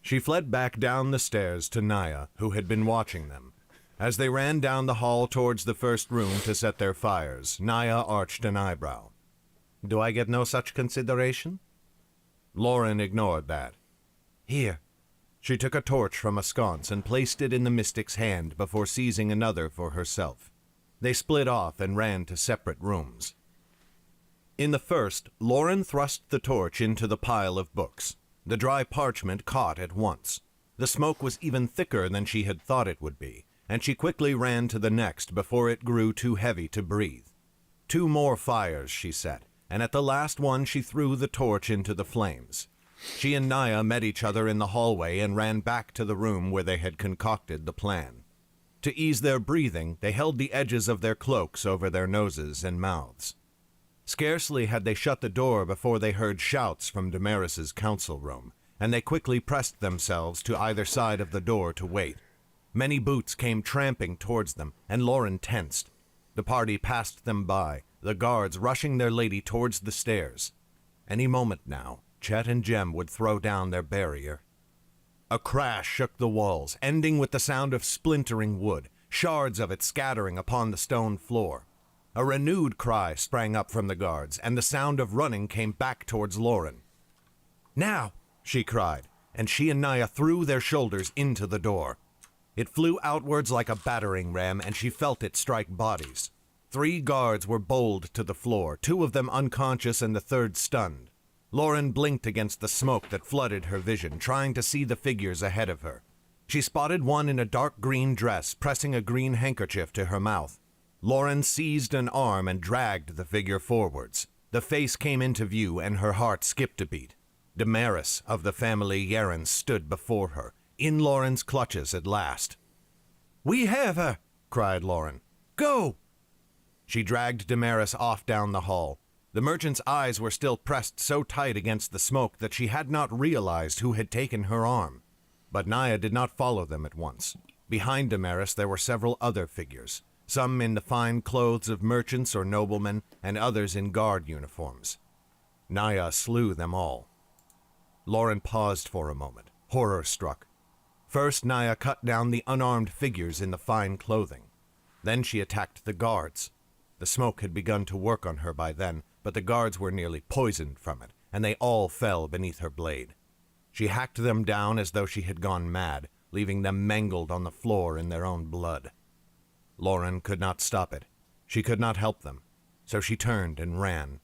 She fled back down the stairs to Naya, who had been watching them. As they ran down the hall towards the first room to set their fires, Naya arched an eyebrow. "Do I get no such consideration?" Lauren ignored that. "Here." She took a torch from a sconce and placed it in the mystic's hand before seizing another for herself. They split off and ran to separate rooms. In the first, Lauren thrust the torch into the pile of books. The dry parchment caught at once. The smoke was even thicker than she had thought it would be, and she quickly ran to the next before it grew too heavy to breathe. 2 more fires she set, and at the last one she threw the torch into the flames. She and Naya met each other in the hallway and ran back to the room where they had concocted the plan. To ease their breathing, they held the edges of their cloaks over their noses and mouths. Scarcely had they shut the door before they heard shouts from Damaris's council room, and they quickly pressed themselves to either side of the door to wait. Many boots came tramping towards them, and Lauren tensed. The party passed them by, the guards rushing their lady towards the stairs. Any moment now, Chet and Jem would throw down their barrier. A crash shook the walls, ending with the sound of splintering wood, shards of it scattering upon the stone floor. A renewed cry sprang up from the guards, and the sound of running came back towards Lauren. "Now!" she cried, and she and Naya threw their shoulders into the door. It flew outwards like a battering ram, and she felt it strike bodies. 3 guards were bowled to the floor, 2 of them unconscious and the 3rd stunned. Lauren blinked against the smoke that flooded her vision, trying to see the figures ahead of her. She spotted one in a dark green dress, pressing a green handkerchief to her mouth. Lauren seized an arm and dragged the figure forwards. The face came into view, and her heart skipped a beat. Damaris of the family Yeren stood before her, in Lauren's clutches at last. "We have her!" cried Lauren. "Go!" She dragged Damaris off down the hall. The merchant's eyes were still pressed so tight against the smoke that she had not realized who had taken her arm. But Naya did not follow them at once. Behind Damaris there were several other figures, some in the fine clothes of merchants or noblemen, and others in guard uniforms. Naya slew them all. Lauren paused for a moment, horror-struck. First, Naya cut down the unarmed figures in the fine clothing. Then she attacked the guards. The smoke had begun to work on her by then, but the guards were nearly poisoned from it, and they all fell beneath her blade. She hacked them down as though she had gone mad, leaving them mangled on the floor in their own blood. Lauren could not stop it. She could not help them, so she turned and ran.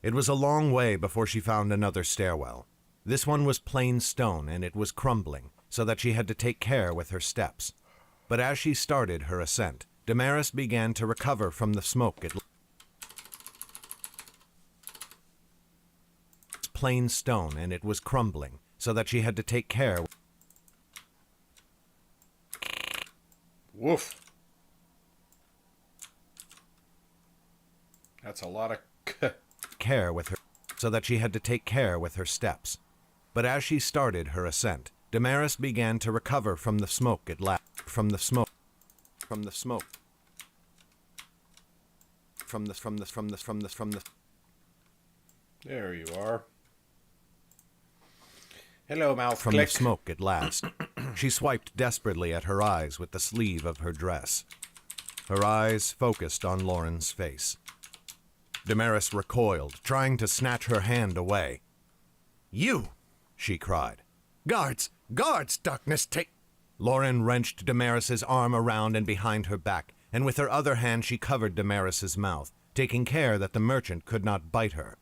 It was a long way before she found another stairwell. This one was plain stone, and it was crumbling, so that she had to take care with her steps. But as she started her ascent, Damaris began to recover from the smoke. It was plain stone, and it was crumbling, so that she had to take care. Woof. That's a lot of care with her, so that she had to take care with her steps. But as she started her ascent, Damaris began to recover from the smoke at last. From the smoke. There you are. Hello, mouth From click. the smoke at last. She swiped desperately at her eyes with the sleeve of her dress. Her eyes focused on Lauren's face. Damaris recoiled, trying to snatch her hand away. "You!" she cried. "Guards! Guards, darkness, take—" Lauren wrenched Damaris's arm around and behind her back, and with her other hand she covered Damaris's mouth, taking care that the merchant could not bite her.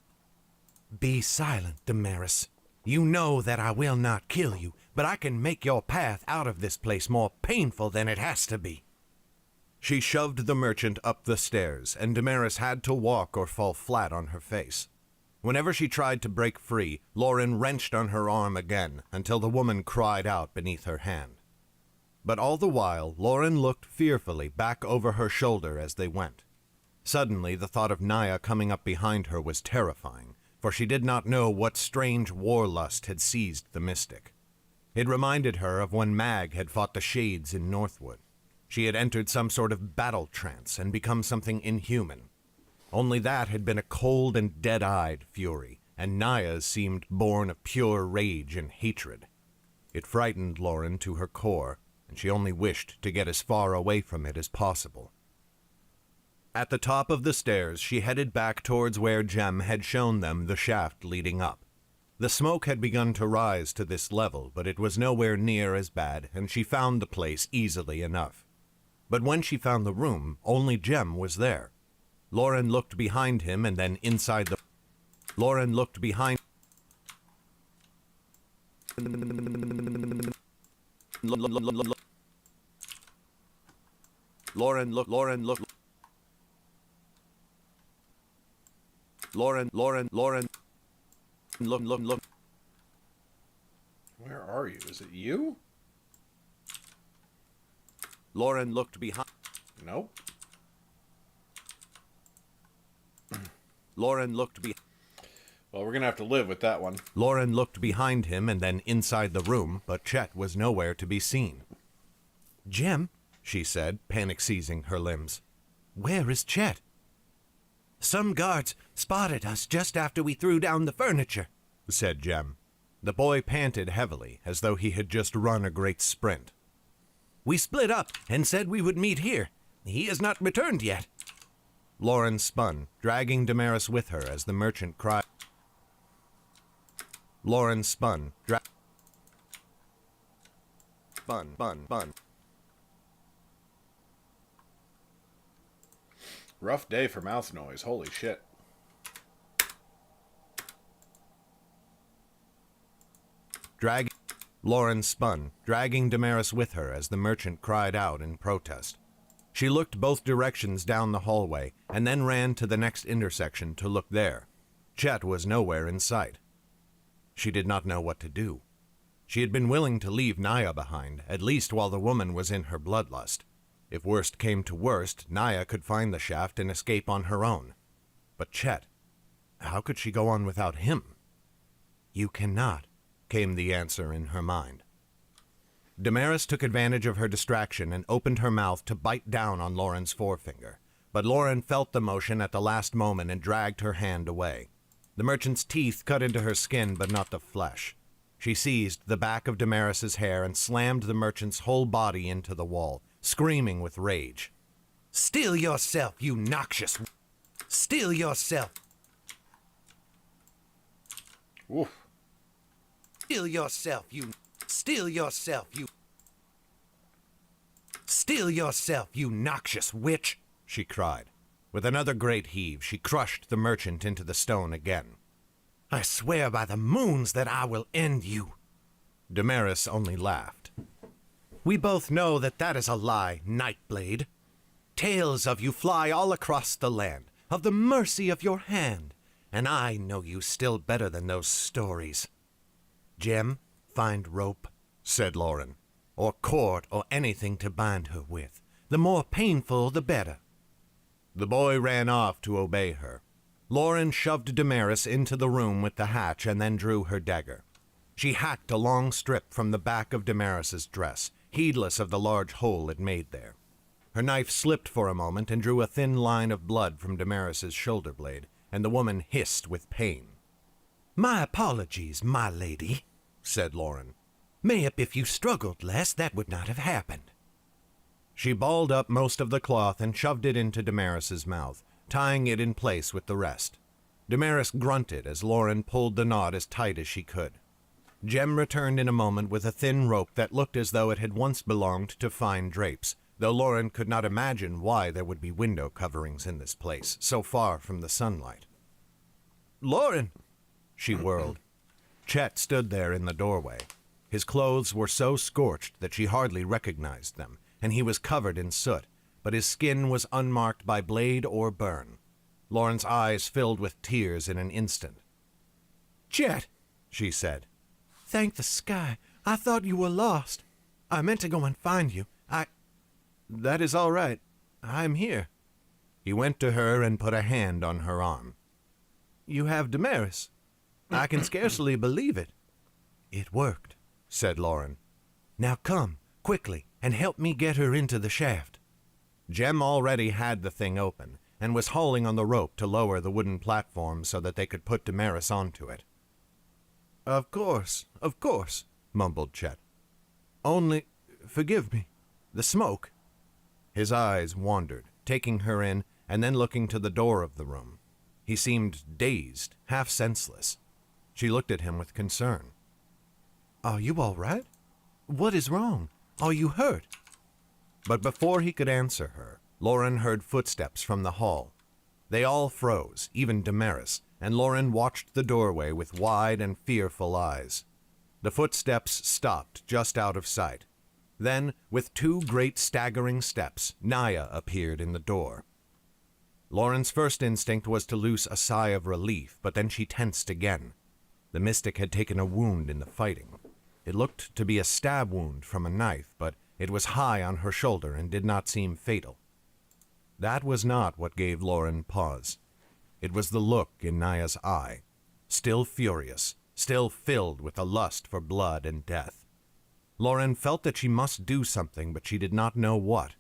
"Be silent, Damaris. You know that I will not kill you, but I can make your path out of this place more painful than it has to be." She shoved the merchant up the stairs, and Damaris had to walk or fall flat on her face. Whenever she tried to break free, Lauren wrenched on her arm again, until the woman cried out beneath her hand. But all the while, Lauren looked fearfully back over her shoulder as they went. Suddenly, the thought of Naya coming up behind her was terrifying, for she did not know what strange warlust had seized the mystic. It reminded her of when Mag had fought the Shades in Northwood. She had entered some sort of battle trance and become something inhuman. Only that had been a cold and dead-eyed fury, and Naya's seemed born of pure rage and hatred. It frightened Lauren to her core, and she only wished to get as far away from it as possible. At the top of the stairs, she headed back towards where Jem had shown them the shaft leading up. The smoke had begun to rise to this level, but it was nowhere near as bad, and she found the place easily enough. But when she found the room, only Jem was there. Lauren looked behind him and then inside the... Lauren looked behind... Lauren, look. Lauren. Look. Where are you? Is it you? Lauren looked behind. Nope. Lauren looked behind. Well, we're gonna have to live with that one. Lauren looked behind him and then inside the room, but Chet was nowhere to be seen. Jem, she said, panic seizing her limbs. Where is Chet? Some guards spotted us just after we threw down the furniture, said Jem. The boy panted heavily, as though he had just run a great sprint. We split up and said we would meet here. He has not returned yet. Lauren spun, dragging Damaris with her as the merchant cried. Lauren spun, bun. Rough day for mouth noise. Holy shit. Lauren spun, dragging Damaris with her as the merchant cried out in protest. She looked both directions down the hallway and then ran to the next intersection to look there. Chet was nowhere in sight. She did not know what to do. She had been willing to leave Naya behind, at least while the woman was in her bloodlust. If worst came to worst, Naya could find the shaft and escape on her own. But Chet, how could she go on without him? You cannot, came the answer in her mind. Damaris took advantage of her distraction and opened her mouth to bite down on Lauren's forefinger, but Lauren felt the motion at the last moment and dragged her hand away. The merchant's teeth cut into her skin, but not the flesh. She seized the back of Damaris's hair and slammed the merchant's whole body into the wall, screaming with rage. Still yourself, you noxious... Still yourself. Oof. Still yourself, you... Still yourself, you... Still yourself, you noxious witch, she cried. With another great heave, she crushed the merchant into the stone again. I swear by the moons that I will end you. Damaris only laughed. We both know that that is a lie, Nightblade. Tales of you fly all across the land, of the mercy of your hand, and I know you still better than those stories. Jem, find rope, said Lauren, or cord or anything to bind her with. The more painful, the better. The boy ran off to obey her. Lauren shoved Damaris into the room with the hatch and then drew her dagger. She hacked a long strip from the back of Damaris's dress, heedless of the large hole it made there. Her knife slipped for a moment and drew a thin line of blood from Damaris's shoulder blade, and the woman hissed with pain. My apologies, my lady, said Lauren. Mayhap if you struggled less, that would not have happened. She balled up most of the cloth and shoved it into Damaris's mouth, tying it in place with the rest. Damaris grunted as Lauren pulled the knot as tight as she could. Jem returned in a moment with a thin rope that looked as though it had once belonged to fine drapes, though Lauren could not imagine why there would be window coverings in this place, so far from the sunlight. Lauren! She whirled. Chet stood there in the doorway. His clothes were so scorched that she hardly recognized them, and he was covered in soot, but his skin was unmarked by blade or burn. Lauren's eyes filled with tears in an instant. Chet, she said. Thank the sky. I thought you were lost. I meant to go and find you. That is all right. I'm here. He went to her and put a hand on her arm. You have Damaris. I can scarcely believe it. It worked, said Lauren. Now come, quickly, and help me get her into the shaft. Jem already had the thing open, and was hauling on the rope to lower the wooden platform so that they could put Damaris onto it. Of course, mumbled Chet. Only, forgive me, the smoke. His eyes wandered, taking her in, and then looking to the door of the room. He seemed dazed, half senseless. She looked at him with concern. Are you all right? What is wrong? Are you hurt? But before he could answer her, Lauren heard footsteps from the hall. They all froze, even Damaris, and Lauren watched the doorway with wide and fearful eyes. The footsteps stopped just out of sight. Then, with 2 great staggering steps, Naya appeared in the door. Lauren's first instinct was to loose a sigh of relief, but then she tensed again. The mystic had taken a wound in the fighting. It looked to be a stab wound from a knife, but it was high on her shoulder and did not seem fatal. That was not what gave Lauren pause. It was the look in Naya's eye, still furious, still filled with a lust for blood and death. Lauren felt that she must do something, but she did not know what.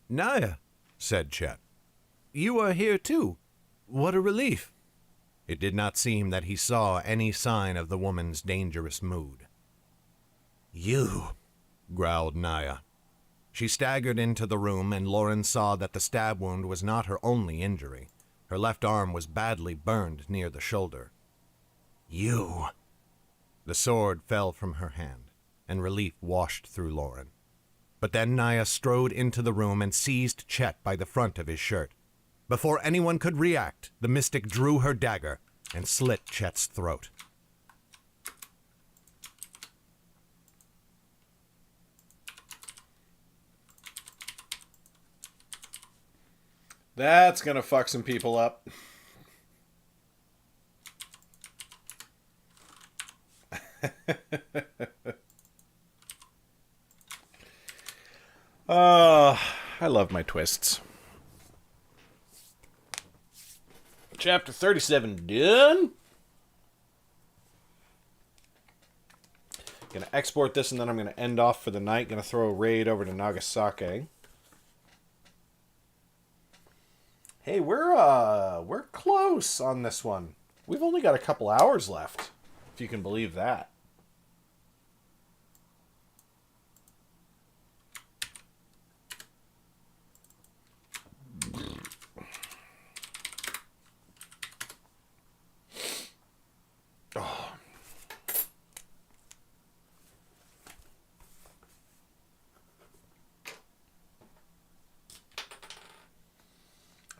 "Naya," said Chet, "you are here too. What a relief." It did not seem that he saw any sign of the woman's dangerous mood. "You," growled Naya. She staggered into the room, and Lauren saw that the stab wound was not her only injury. Her left arm was badly burned near the shoulder. "You." The sword fell from her hand, and relief washed through Lauren. But then Naya strode into the room and seized Chet by the front of his shirt. Before anyone could react, the mystic drew her dagger and slit Chet's throat. That's gonna fuck some people up. I love my twists. Chapter 37 done. Gonna export this and then I'm gonna end off for the night. Gonna throw a raid over to Nagasaki. Hey, we're close on this one. We've only got a couple hours left, if you can believe that. Oh.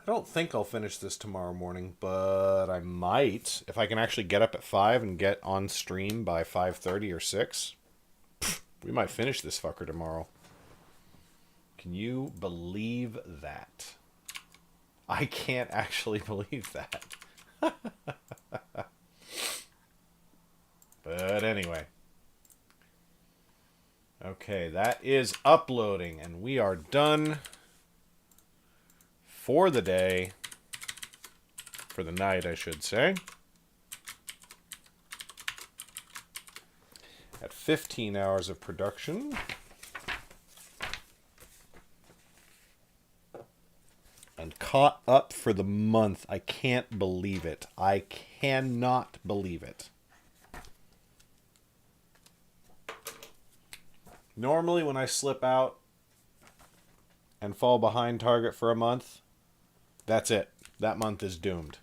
I don't think I'll finish this tomorrow morning, but I might. If I can actually get up at 5 and get on stream by 5:30 or 6, we might finish this fucker tomorrow. Can you believe that? I can't actually believe that. But anyway. Okay, that is uploading, and we are done for the day. For the night, I should say. At 15 hours of production. And caught up for the month. I can't believe it. I cannot believe it. Normally, when I slip out and fall behind target for a month, that's it. That month is doomed.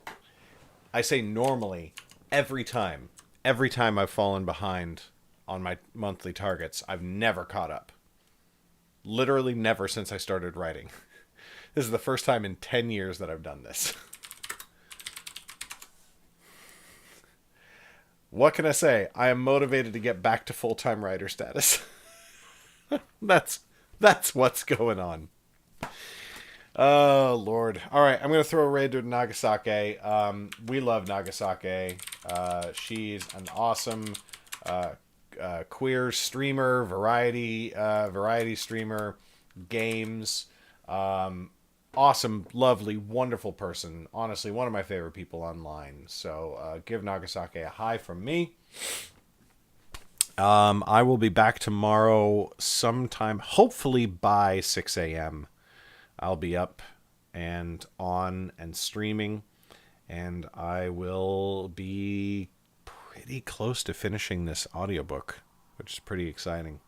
I say normally, every time I've fallen behind on my monthly targets, I've never caught up. Literally never since I started writing. This is the first time in 10 years that I've done this. What can I say? I am motivated to get back to full-time writer status. That's what's going on. Oh, Lord. All right, I'm going to throw a raid to Nagasaki. We love Nagasaki. She's an awesome queer streamer, variety streamer, games. Awesome, lovely, wonderful person. Honestly, one of my favorite people online. So give Nagasaki a hi from me. I will be back tomorrow sometime, hopefully by 6 a.m. I'll be up and on and streaming, and I will be pretty close to finishing this audiobook, which is pretty exciting.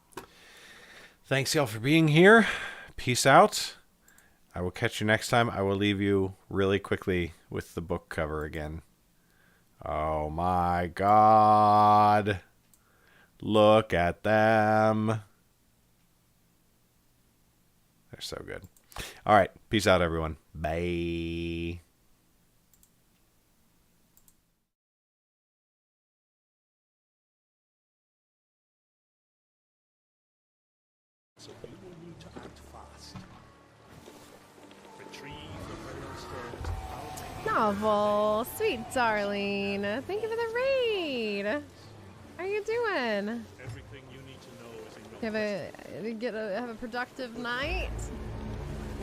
Thanks, y'all, for being here. Peace out. I will catch you next time. I will leave you really quickly with the book cover again. Oh my God. Look at them. They're so good. All right. Peace out, everyone. Bye. so you will need to act fast. Retrieve the burial stones. Novel, sweet darling. Thank you for the raid. How are you doing? Everything you need to know is in your Have a productive night.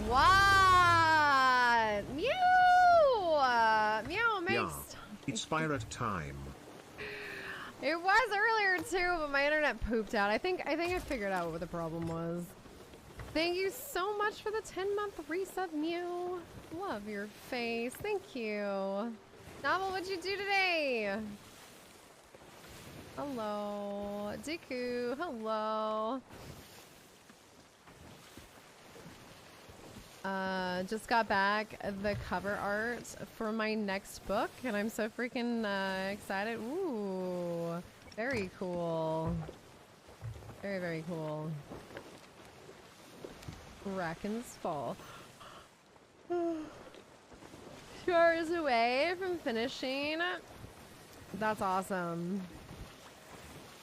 What? Meow! Meow makes. It's pirate time. It was earlier too, but my internet pooped out. I think I figured out what the problem was. Thank you so much for the 10-month resub, Mew. Love your face. Thank you. Novel, what'd you do today? Hello. Deku, hello. Just got back the cover art for my next book, and I'm so freaking excited. Ooh, very cool. Very, very cool. Raccoon's Fall. 2 hours away from finishing. That's awesome.